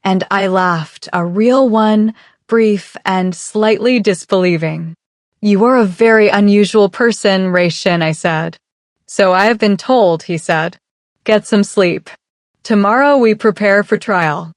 and I laughed, a real one, brief and slightly disbelieving. You are a very unusual person, Ray Shin, I said. So I have been told, he said. Get some sleep. Tomorrow we prepare for trial.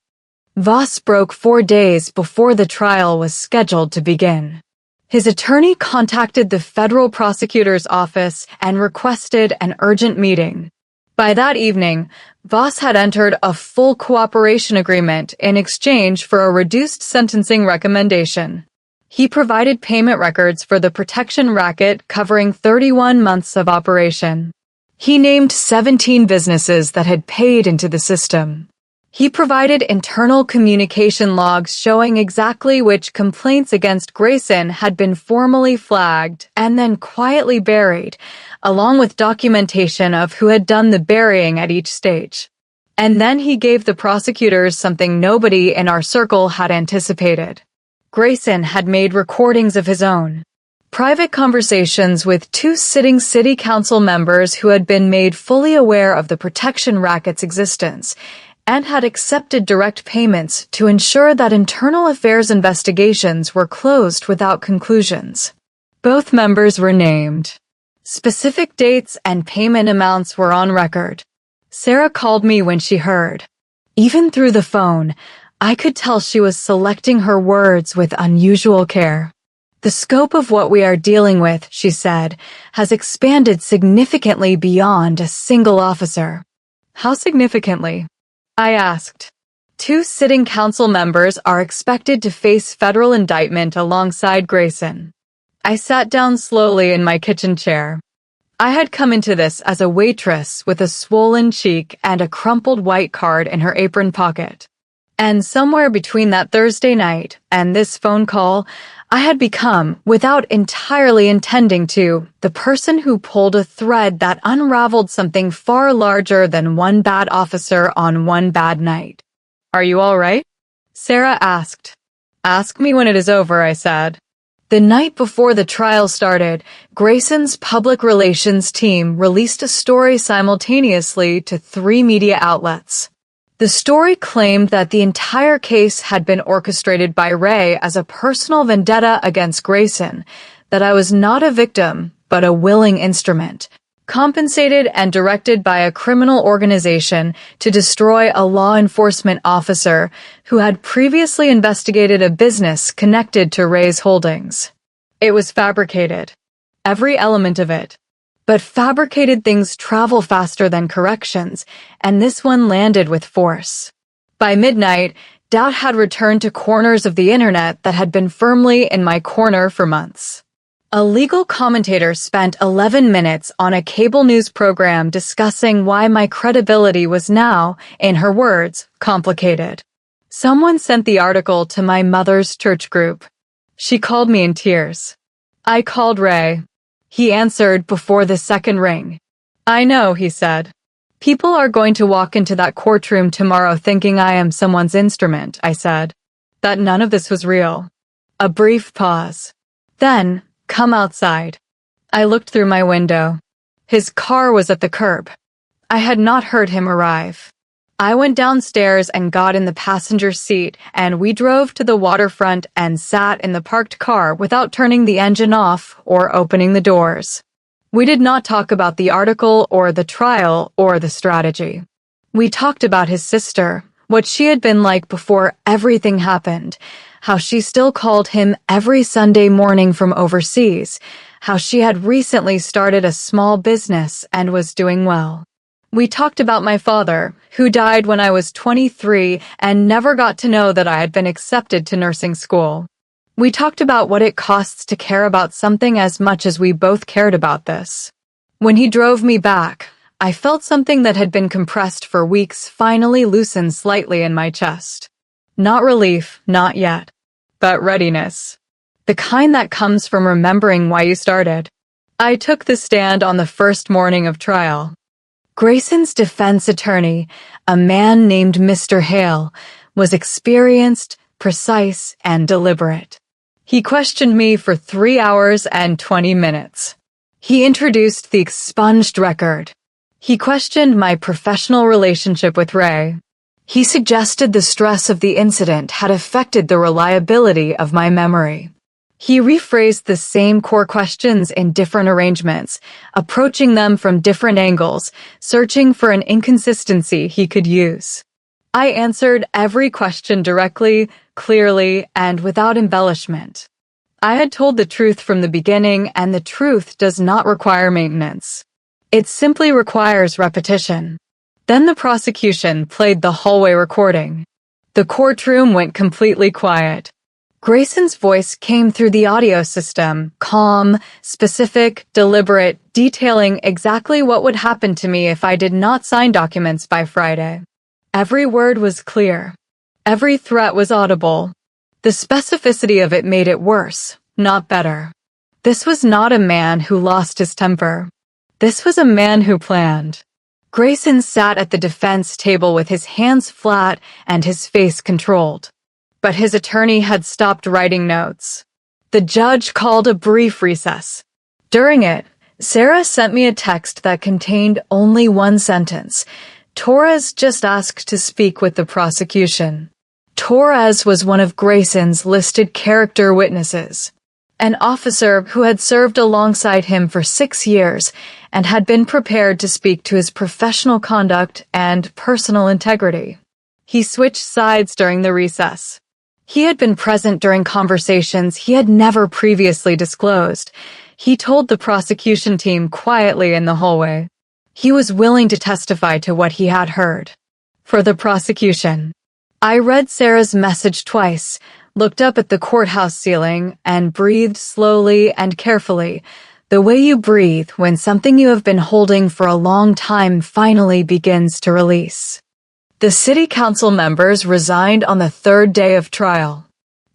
Voss broke 4 days before the trial was scheduled to begin. His attorney contacted the federal prosecutor's office and requested an urgent meeting. By that evening, Voss had entered a full cooperation agreement in exchange for a reduced sentencing recommendation. He provided payment records for the protection racket covering 31 months of operation. He named 17 businesses that had paid into the system. He provided internal communication logs showing exactly which complaints against Grayson had been formally flagged and then quietly buried, along with documentation of who had done the burying at each stage. And then he gave the prosecutors something nobody in our circle had anticipated. Grayson had made recordings of his own. Private conversations with 2 sitting city council members who had been made fully aware of the protection racket's existence and had accepted direct payments to ensure that internal affairs investigations were closed without conclusions. Both members were named. Specific dates and payment amounts were on record. Sarah called me when she heard. Even through the phone, I could tell she was selecting her words with unusual care. The scope of what we are dealing with, she said, has expanded significantly beyond a single officer. How significantly? I asked. 2 sitting council members are expected to face federal indictment alongside Grayson. I sat down slowly in my kitchen chair. I had come into this as a waitress with a swollen cheek and a crumpled white card in her apron pocket. And somewhere between that Thursday night and this phone call, I had become, without entirely intending to, the person who pulled a thread that unraveled something far larger than one bad officer on one bad night. Are you all right? Sarah asked. Ask me when it is over, I said. The night before the trial started, Grayson's public relations team released a story simultaneously to 3 media outlets. The story claimed that the entire case had been orchestrated by Ray as a personal vendetta against Grayson, that I was not a victim, but a willing instrument, compensated and directed by a criminal organization to destroy a law enforcement officer who had previously investigated a business connected to Ray's holdings. It was fabricated. Every element of it. But fabricated things travel faster than corrections, and this one landed with force. By midnight, doubt had returned to corners of the internet that had been firmly in my corner for months. A legal commentator spent 11 minutes on a cable news program discussing why my credibility was now, in her words, complicated. Someone sent the article to my mother's church group. She called me in tears. I called Ray. He answered before the second ring. I know, he said. People are going to walk into that courtroom tomorrow thinking I am someone's instrument, I said. That none of this was real. A brief pause. Then, come outside. I looked through my window. His car was at the curb. I had not heard him arrive. I went downstairs and got in the passenger seat, and we drove to the waterfront and sat in the parked car without turning the engine off or opening the doors. We did not talk about the article or the trial or the strategy. We talked about his sister, what she had been like before everything happened, how she still called him every Sunday morning from overseas, how she had recently started a small business and was doing well. We talked about my father, who died when I was 23 and never got to know that I had been accepted to nursing school. We talked about what it costs to care about something as much as we both cared about this. When he drove me back, I felt something that had been compressed for weeks finally loosen slightly in my chest. Not relief, not yet, but readiness. The kind that comes from remembering why you started. I took the stand on the first morning of trial. Grayson's defense attorney, a man named Mr. Hale, was experienced, precise, and deliberate. He questioned me for 3 hours and 20 minutes. He introduced the expunged record. He questioned my professional relationship with Ray. He suggested the stress of the incident had affected the reliability of my memory. He rephrased the same core questions in different arrangements, approaching them from different angles, searching for an inconsistency he could use. I answered every question directly, clearly, and without embellishment. I had told the truth from the beginning, and the truth does not require maintenance. It simply requires repetition. Then the prosecution played the hallway recording. The courtroom went completely quiet. Grayson's voice came through the audio system, calm, specific, deliberate, detailing exactly what would happen to me if I did not sign documents by Friday. Every word was clear. Every threat was audible. The specificity of it made it worse, not better. This was not a man who lost his temper. This was a man who planned. Grayson sat at the defense table with his hands flat and his face controlled. But his attorney had stopped writing notes. The judge called a brief recess. During it, Sarah sent me a text that contained only one sentence. Torres just asked to speak with the prosecution. Torres was one of Grayson's listed character witnesses, an officer who had served alongside him for 6 years and had been prepared to speak to his professional conduct and personal integrity. He switched sides during the recess. He had been present during conversations he had never previously disclosed. He told the prosecution team quietly in the hallway. He was willing to testify to what he had heard. For the prosecution, I read Sarah's message twice, looked up at the courthouse ceiling, and breathed slowly and carefully, the way you breathe when something you have been holding for a long time finally begins to release. The city council members resigned on the third day of trial.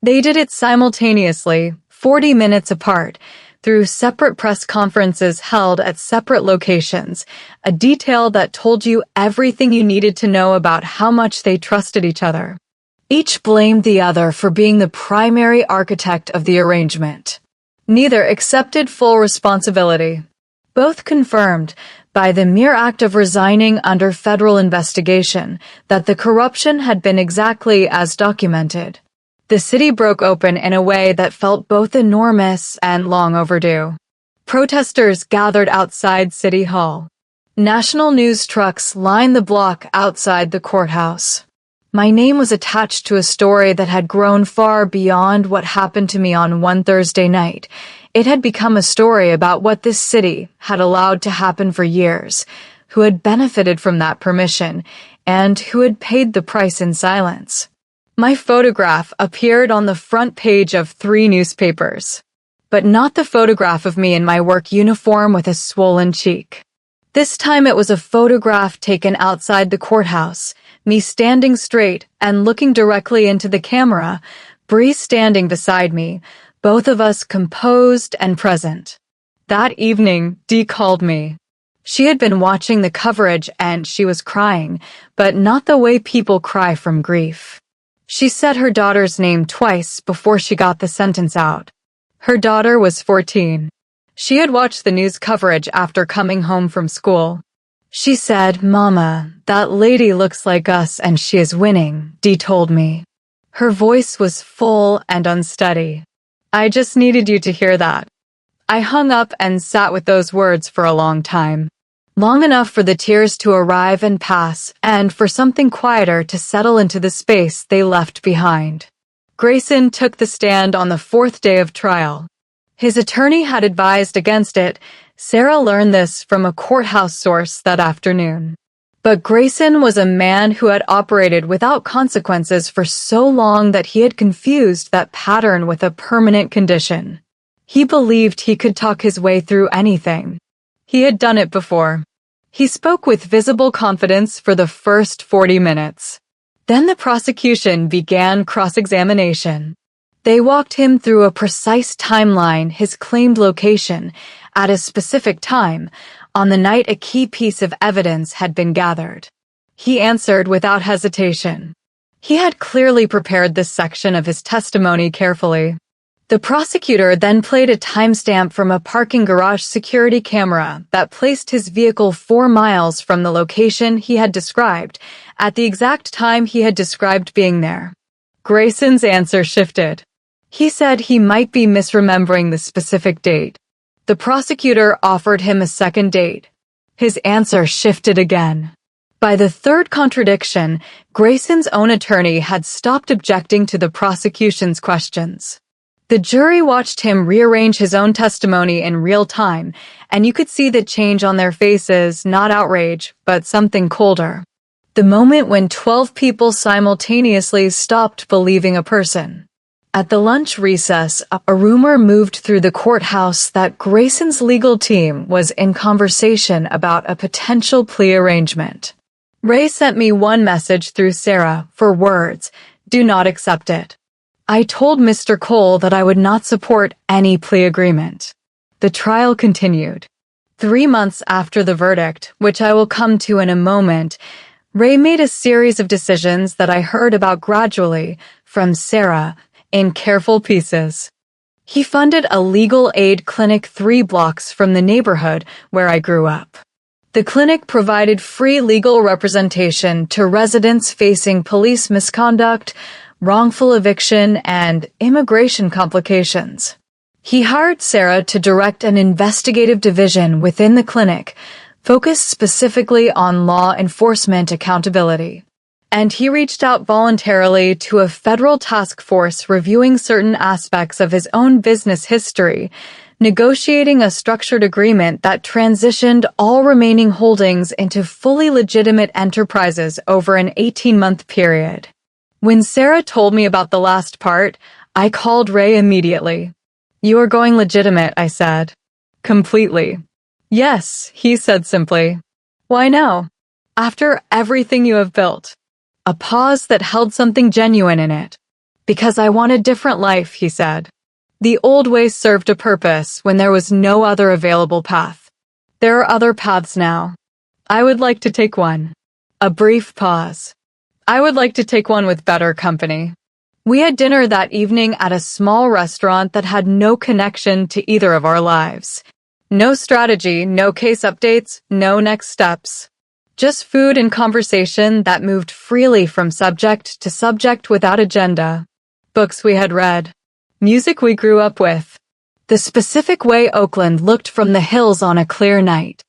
They did it simultaneously, 40 minutes apart, through separate press conferences held at separate locations, a detail that told you everything you needed to know about how much they trusted each other. Each blamed the other for being the primary architect of the arrangement. Neither accepted full responsibility. Both confirmed, by the mere act of resigning under federal investigation, that the corruption had been exactly as documented. The city broke open in a way that felt both enormous and long overdue. Protesters gathered outside City Hall. National news trucks lined the block outside the courthouse. My name was attached to a story that had grown far beyond what happened to me on one Thursday night. It had become a story about what this city had allowed to happen for years, who had benefited from that permission, and who had paid the price in silence. My photograph appeared on the front page of 3 newspapers, but not the photograph of me in my work uniform with a swollen cheek. This time it was a photograph taken outside the courthouse, me standing straight and looking directly into the camera, Bree standing beside me, both of us composed and present. That evening, Dee called me. She had been watching the coverage and she was crying, but not the way people cry from grief. She said her daughter's name twice before she got the sentence out. Her daughter was 14. She had watched the news coverage after coming home from school. She said, "Mama, that lady looks like us and she is winning," Dee told me. Her voice was full and unsteady. I just needed you to hear that. I hung up and sat with those words for a long time. Long enough for the tears to arrive and pass, and for something quieter to settle into the space they left behind. Grayson took the stand on the 4th day of trial. His attorney had advised against it. Sarah learned this from a courthouse source that afternoon. But Grayson was a man who had operated without consequences for so long that he had confused that pattern with a permanent condition. He believed he could talk his way through anything. He had done it before. He spoke with visible confidence for the first 40 minutes. Then the prosecution began cross-examination. They walked him through a precise timeline, his claimed location, at a specific time, on the night a key piece of evidence had been gathered. He answered without hesitation. He had clearly prepared this section of his testimony carefully. The prosecutor then played a timestamp from a parking garage security camera that placed his vehicle 4 miles from the location he had described, at the exact time he had described being there. Grayson's answer shifted. He said he might be misremembering the specific date. The prosecutor offered him a second date. His answer shifted again. By the third contradiction, Grayson's own attorney had stopped objecting to the prosecution's questions. The jury watched him rearrange his own testimony in real time, and you could see the change on their faces, not outrage, but something colder. The moment when 12 people simultaneously stopped believing a person. At the lunch recess, a rumor moved through the courthouse that Grayson's legal team was in conversation about a potential plea arrangement. Ray sent me one message through Sarah for words, "Do not accept it." I told Mr. Cole that I would not support any plea agreement. The trial continued. 3 months after the verdict, which I will come to in a moment, Ray made a series of decisions that I heard about gradually from Sarah in careful pieces. He funded a legal aid clinic 3 blocks from the neighborhood where I grew up. The clinic provided free legal representation to residents facing police misconduct, wrongful eviction, and immigration complications. He hired Sarah to direct an investigative division within the clinic, focused specifically on law enforcement accountability. And he reached out voluntarily to a federal task force reviewing certain aspects of his own business history, negotiating a structured agreement that transitioned all remaining holdings into fully legitimate enterprises over an 18-month period. When Sarah told me about the last part, I called Ray immediately. "You are going legitimate," I said. "Completely." "Yes," he said simply. "Why now? After everything you have built." A pause that held something genuine in it. "Because I want a different life," he said. "The old way served a purpose when there was no other available path. There are other paths now. I would like to take one." A brief pause. "I would like to take one with better company." We had dinner that evening at a small restaurant that had no connection to either of our lives. No strategy, no case updates, no next steps. Just food and conversation that moved freely from subject to subject without agenda. Books we had read. Music we grew up with. The specific way Oakland looked from the hills on a clear night.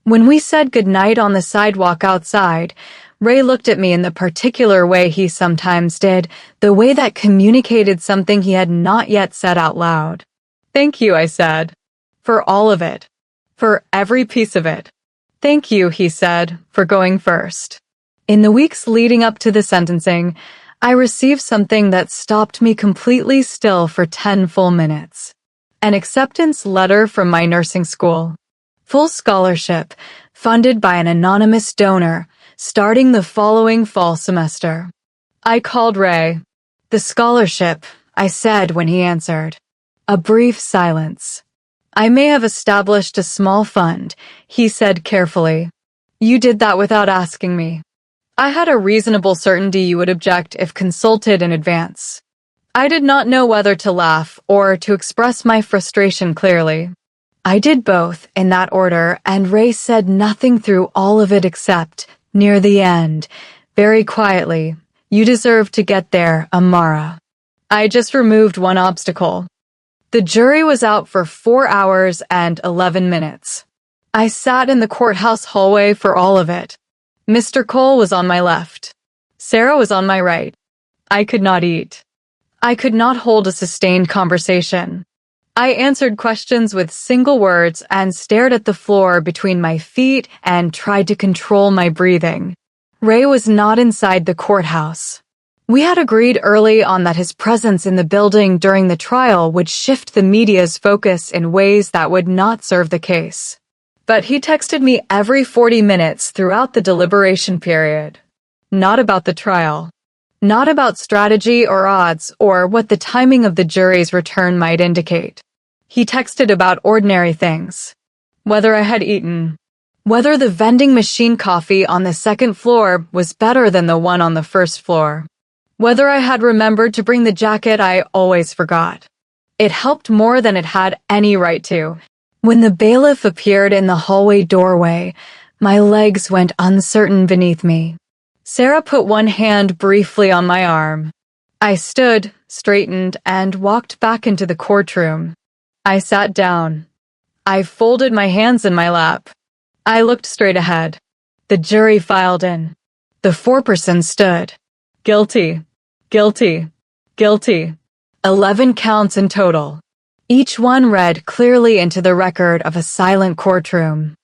When we said goodnight on the sidewalk outside, Ray looked at me in the particular way he sometimes did, the way that communicated something he had not yet said out loud. "Thank you," I said. "For all of it. For every piece of it. Thank you," he said, "for going first." In the weeks leading up to the sentencing, I received something that stopped me completely still for 10 full minutes. An acceptance letter from my nursing school. Full scholarship, funded by an anonymous donor, starting the following fall semester. I called Ray. "The scholarship," I said when he answered. A brief silence. "I may have established a small fund," he said carefully. "You did that without asking me. I had a reasonable certainty you would object if consulted in advance." I did not know whether to laugh or to express my frustration clearly. I did both in that order, and Ray said nothing through all of it except, near the end, very quietly, "You deserve to get there, Amara." I just removed one obstacle. The jury was out for 4 hours and 11 minutes. I sat in the courthouse hallway for all of it. Mr. Cole was on my left. Sarah was on my right. I could not eat. I could not hold a sustained conversation. I answered questions with single words and stared at the floor between my feet and tried to control my breathing. Ray was not inside the courthouse. We had agreed early on that his presence in the building during the trial would shift the media's focus in ways that would not serve the case. But he texted me every 40 minutes throughout the deliberation period. Not about the trial. Not about strategy or odds or what the timing of the jury's return might indicate. He texted about ordinary things. Whether I had eaten. Whether the vending machine coffee on the second floor was better than the one on the first floor. Whether I had remembered to bring the jacket I always forgot. It helped more than it had any right to. When the bailiff appeared in the hallway doorway, my legs went uncertain beneath me. Sarah put one hand briefly on my arm. I stood, straightened, and walked back into the courtroom. I sat down. I folded my hands in my lap. I looked straight ahead. The jury filed in. The foreperson stood. Guilty. Guilty. Guilty. 11 counts in total. Each one read clearly into the record of a silent courtroom.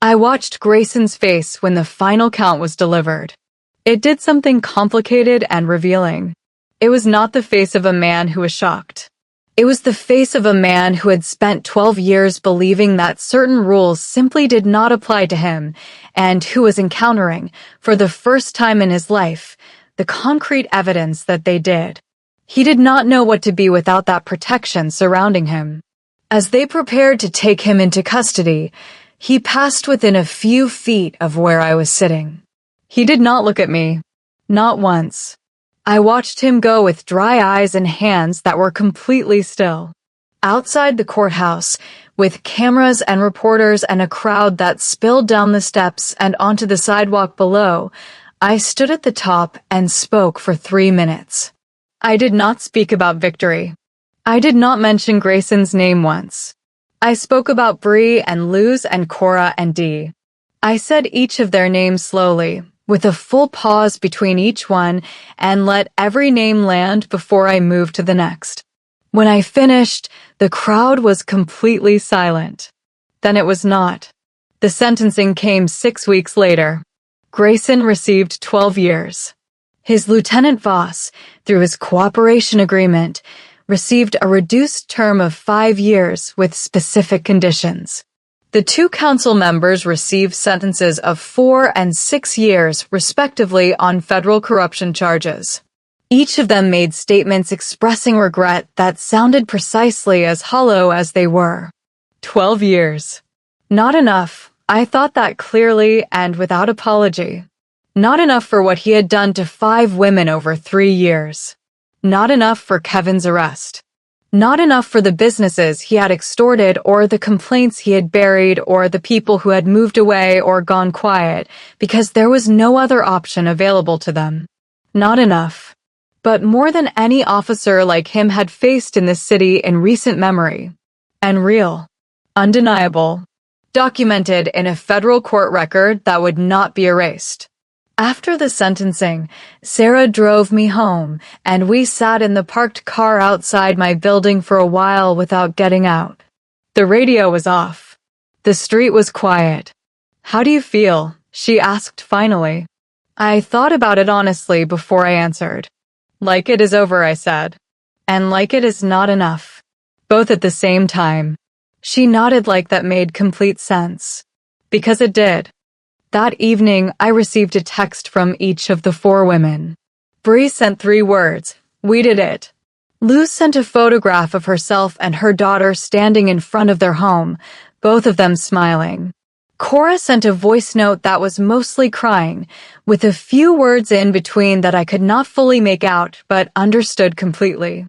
I watched Grayson's face when the final count was delivered. It did something complicated and revealing. It was not the face of a man who was shocked. It was the face of a man who had spent 12 years believing that certain rules simply did not apply to him, and who was encountering, for the first time in his life, the concrete evidence that they did. He did not know what to be without that protection surrounding him. As they prepared to take him into custody, he passed within a few feet of where I was sitting. He did not look at me. Not once. I watched him go with dry eyes and hands that were completely still. Outside the courthouse, with cameras and reporters and a crowd that spilled down the steps and onto the sidewalk below, I stood at the top and spoke for 3 minutes. I did not speak about victory. I did not mention Grayson's name once. I spoke about Bree and Luz and Cora and Dee. I said each of their names slowly, with a full pause between each one, and let every name land before I moved to the next. When I finished, the crowd was completely silent. Then it was not. The sentencing came 6 weeks later. Grayson received 12 years. His Lieutenant Voss, through his cooperation agreement, received a reduced term of 5 years with specific conditions. The 2 council members received sentences of 4 and 6 years, respectively, on federal corruption charges. Each of them made statements expressing regret that sounded precisely as hollow as they were. 12 years. Not enough. I thought that clearly and without apology. Not enough for what he had done to 5 women over 3 years. Not enough for Kevin's arrest. Not enough for the businesses he had extorted or the complaints he had buried or the people who had moved away or gone quiet because there was no other option available to them. Not enough. But more than any officer like him had faced in this city in recent memory. And real. Undeniable. Documented in a federal court record that would not be erased. After the sentencing, Sarah drove me home, and we sat in the parked car outside my building for a while without getting out. The radio was off. The street was quiet. "How do you feel?" she asked finally. I thought about it honestly before I answered. "Like it is over," I said. "And like it is not enough." Both at the same time. She nodded like that made complete sense. Because it did. That evening, I received a text from each of the 4 women. Bree sent 3 words. "We did it." Luz sent a photograph of herself and her daughter standing in front of their home, both of them smiling. Cora sent a voice note that was mostly crying, with a few words in between that I could not fully make out but understood completely.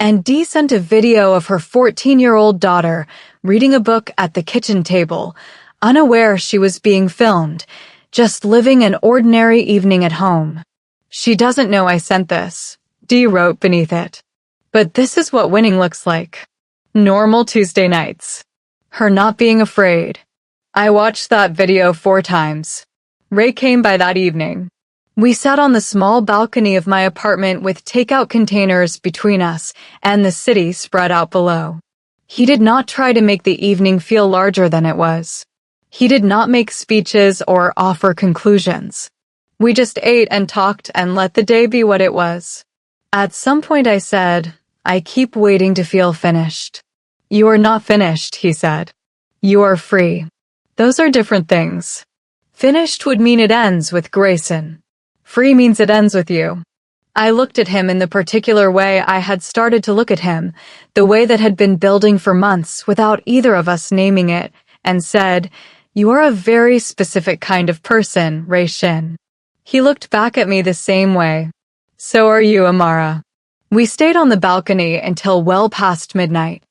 And Dee sent a video of her 14-year-old daughter reading a book at the kitchen table, unaware she was being filmed, just living an ordinary evening at home. "She doesn't know I sent this," Dee wrote beneath it. "But this is what winning looks like. Normal Tuesday nights." Her not being afraid. I watched that video 4 times. Ray came by that evening. We sat on the small balcony of my apartment with takeout containers between us and the city spread out below. He did not try to make the evening feel larger than it was. He did not make speeches or offer conclusions. We just ate and talked and let the day be what it was. At some point I said, "I keep waiting to feel finished." "You are not finished," he said. "You are free." Those are different things. Finished would mean it ends with Grayson. Free means it ends with you. I looked at him in the particular way I had started to look at him, the way that had been building for months without either of us naming it, and said, "You are a very specific kind of person, Ray Shin." He looked back at me the same way. "So are you, Amara." We stayed on the balcony until well past midnight.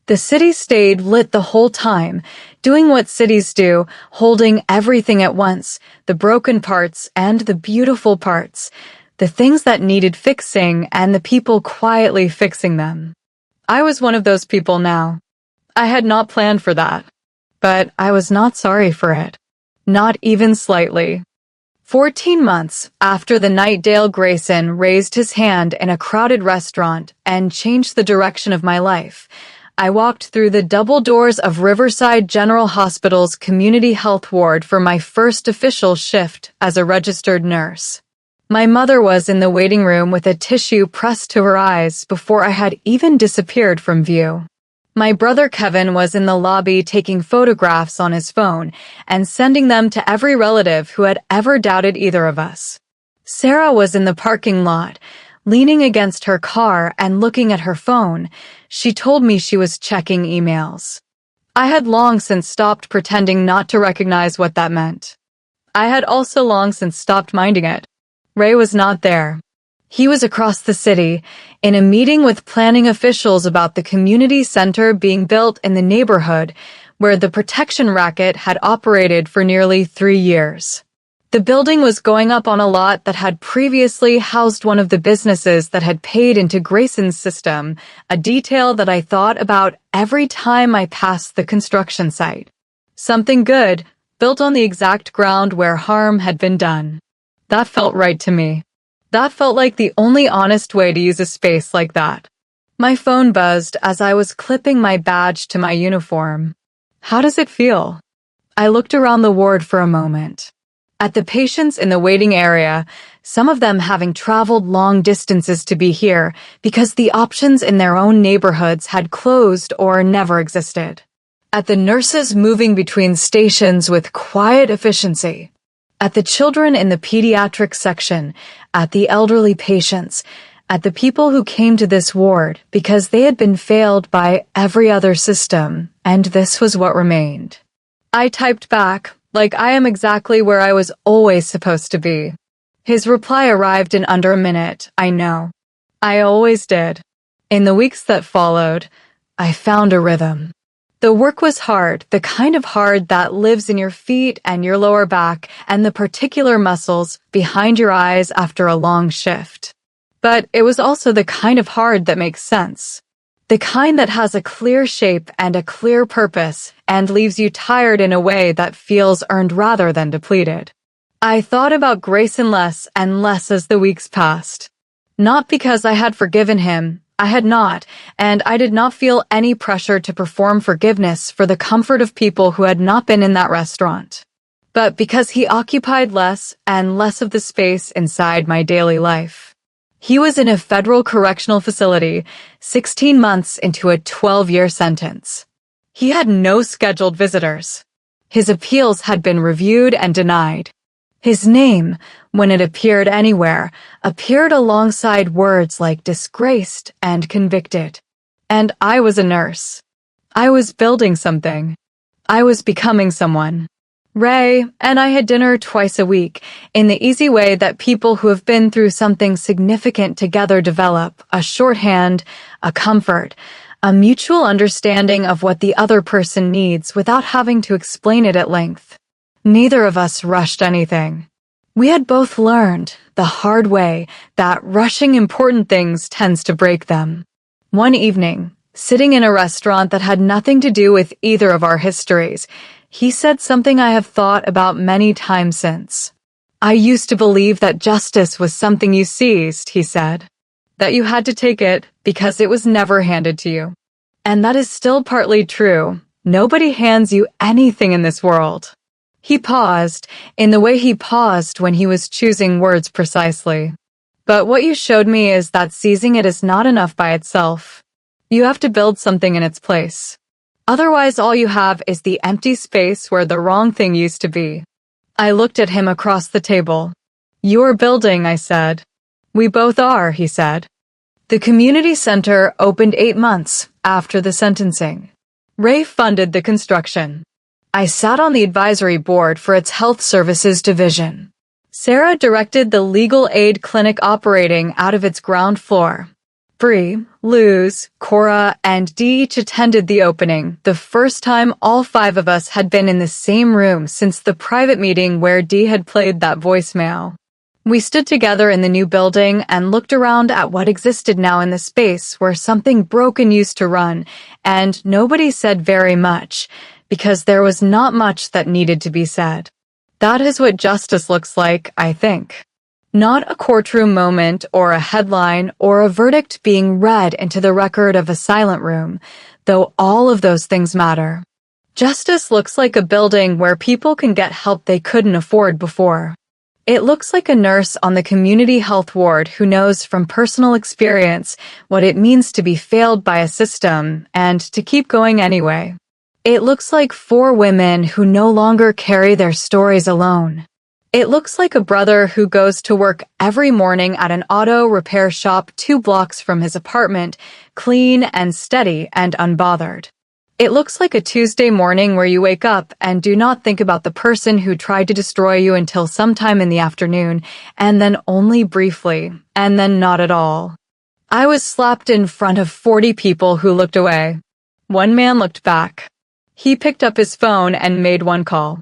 The city stayed lit the whole time, doing what cities do, holding everything at once, the broken parts and the beautiful parts, the things that needed fixing and the people quietly fixing them. I was one of those people now. I had not planned for that. But I was not sorry for it. Not even slightly. 14 months after the night Dale Grayson raised his hand in a crowded restaurant and changed the direction of my life, I walked through the double doors of Riverside General Hospital's community health ward for my first official shift as a registered nurse. My mother was in the waiting room with a tissue pressed to her eyes before I had even disappeared from view. My brother Kevin was in the lobby taking photographs on his phone and sending them to every relative who had ever doubted either of us. Sarah was in the parking lot, leaning against her car and looking at her phone. She told me she was checking emails. I had long since stopped pretending not to recognize what that meant. I had also long since stopped minding it. Ray was not there. He was across the city, in a meeting with planning officials about the community center being built in the neighborhood where the protection racket had operated for nearly 3 years. The building was going up on a lot that had previously housed one of the businesses that had paid into Grayson's system, a detail that I thought about every time I passed the construction site. Something good, built on the exact ground where harm had been done. That felt right to me. That felt like the only honest way to use a space like that. My phone buzzed as I was clipping my badge to my uniform. How does it feel? I looked around the ward for a moment. At the patients in the waiting area, some of them having traveled long distances to be here because the options in their own neighborhoods had closed or never existed. At the nurses moving between stations with quiet efficiency. At the children in the pediatric section, at the elderly patients, at the people who came to this ward because they had been failed by every other system, and this was what remained. I typed back, like I am exactly where I was always supposed to be. His reply arrived in under a minute, I know. I always did. In the weeks that followed, I found a rhythm. The work was hard, the kind of hard that lives in your feet and your lower back and the particular muscles behind your eyes after a long shift. But it was also the kind of hard that makes sense. The kind that has a clear shape and a clear purpose and leaves you tired in a way that feels earned rather than depleted. I thought about Grayson less and less as the weeks passed. Not because I had forgiven him. I had not, and I did not feel any pressure to perform forgiveness for the comfort of people who had not been in that restaurant. But because he occupied less and less of the space inside my daily life. He was in a federal correctional facility, 16 months into a 12-year sentence. He had no scheduled visitors. His appeals had been reviewed and denied. His name, when it appeared anywhere, appeared alongside words like disgraced and convicted. And I was a nurse. I was building something. I was becoming someone. Ray and I had dinner twice a week, in the easy way that people who have been through something significant together develop, a shorthand, a comfort, a mutual understanding of what the other person needs without having to explain it at length. Neither of us rushed anything. We had both learned, the hard way, that rushing important things tends to break them. One evening, sitting in a restaurant that had nothing to do with either of our histories, he said something I have thought about many times since. I used to believe that justice was something you seized, he said. That you had to take it because it was never handed to you. And that is still partly true. Nobody hands you anything in this world. He paused, in the way he paused when he was choosing words precisely. But what you showed me is that seizing it is not enough by itself. You have to build something in its place. Otherwise, all you have is the empty space where the wrong thing used to be. I looked at him across the table. You're building, I said. We both are, he said. The community center opened 8 months after the sentencing. Ray funded the construction. I sat on the advisory board for its health services division. Sarah directed the legal aid clinic operating out of its ground floor. Bree, Luz, Cora, and Dee each attended the opening, the first time all 5 of us had been in the same room since the private meeting where Dee had played that voicemail. We stood together in the new building and looked around at what existed now in the space where something broken used to run, and nobody said very much, because there was not much that needed to be said. That is what justice looks like, I think. Not a courtroom moment or a headline or a verdict being read into the record of a silent room, though all of those things matter. Justice looks like a building where people can get help they couldn't afford before. It looks like a nurse on the community health ward who knows from personal experience what it means to be failed by a system and to keep going anyway. It looks like 4 women who no longer carry their stories alone. It looks like a brother who goes to work every morning at an auto repair shop 2 blocks from his apartment, clean and steady and unbothered. It looks like a Tuesday morning where you wake up and do not think about the person who tried to destroy you until sometime in the afternoon, and then only briefly, and then not at all. I was slapped in front of 40 people who looked away. One man looked back. He picked up his phone and made one call.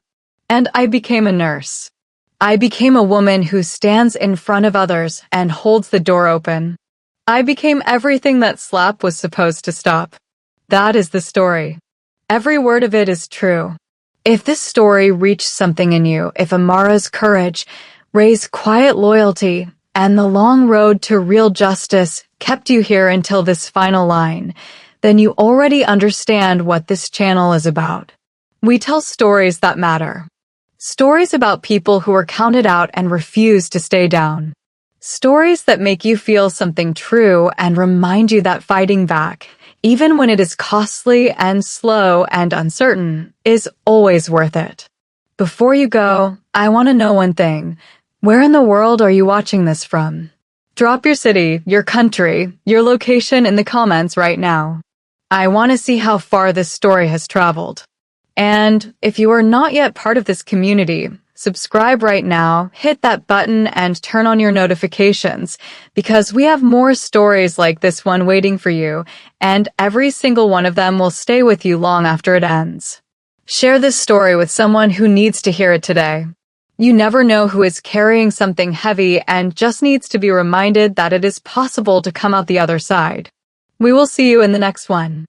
And I became a nurse. I became a woman who stands in front of others and holds the door open. I became everything that slap was supposed to stop. That is the story. Every word of it is true. If this story reached something in you, if Amara's courage, Ray's quiet loyalty, and the long road to real justice kept you here until this final line, then you already understand what this channel is about. We tell stories that matter. Stories about people who were counted out and refused to stay down. Stories that make you feel something true and remind you that fighting back, even when it is costly and slow and uncertain, is always worth it. Before you go, I want to know one thing. Where in the world are you watching this from? Drop your city, your country, your location in the comments right now. I want to see how far this story has traveled. And if you are not yet part of this community, subscribe right now, hit that button, and turn on your notifications, because we have more stories like this one waiting for you, and every single one of them will stay with you long after it ends. Share this story with someone who needs to hear it today. You never know who is carrying something heavy and just needs to be reminded that it is possible to come out the other side. We will see you in the next one.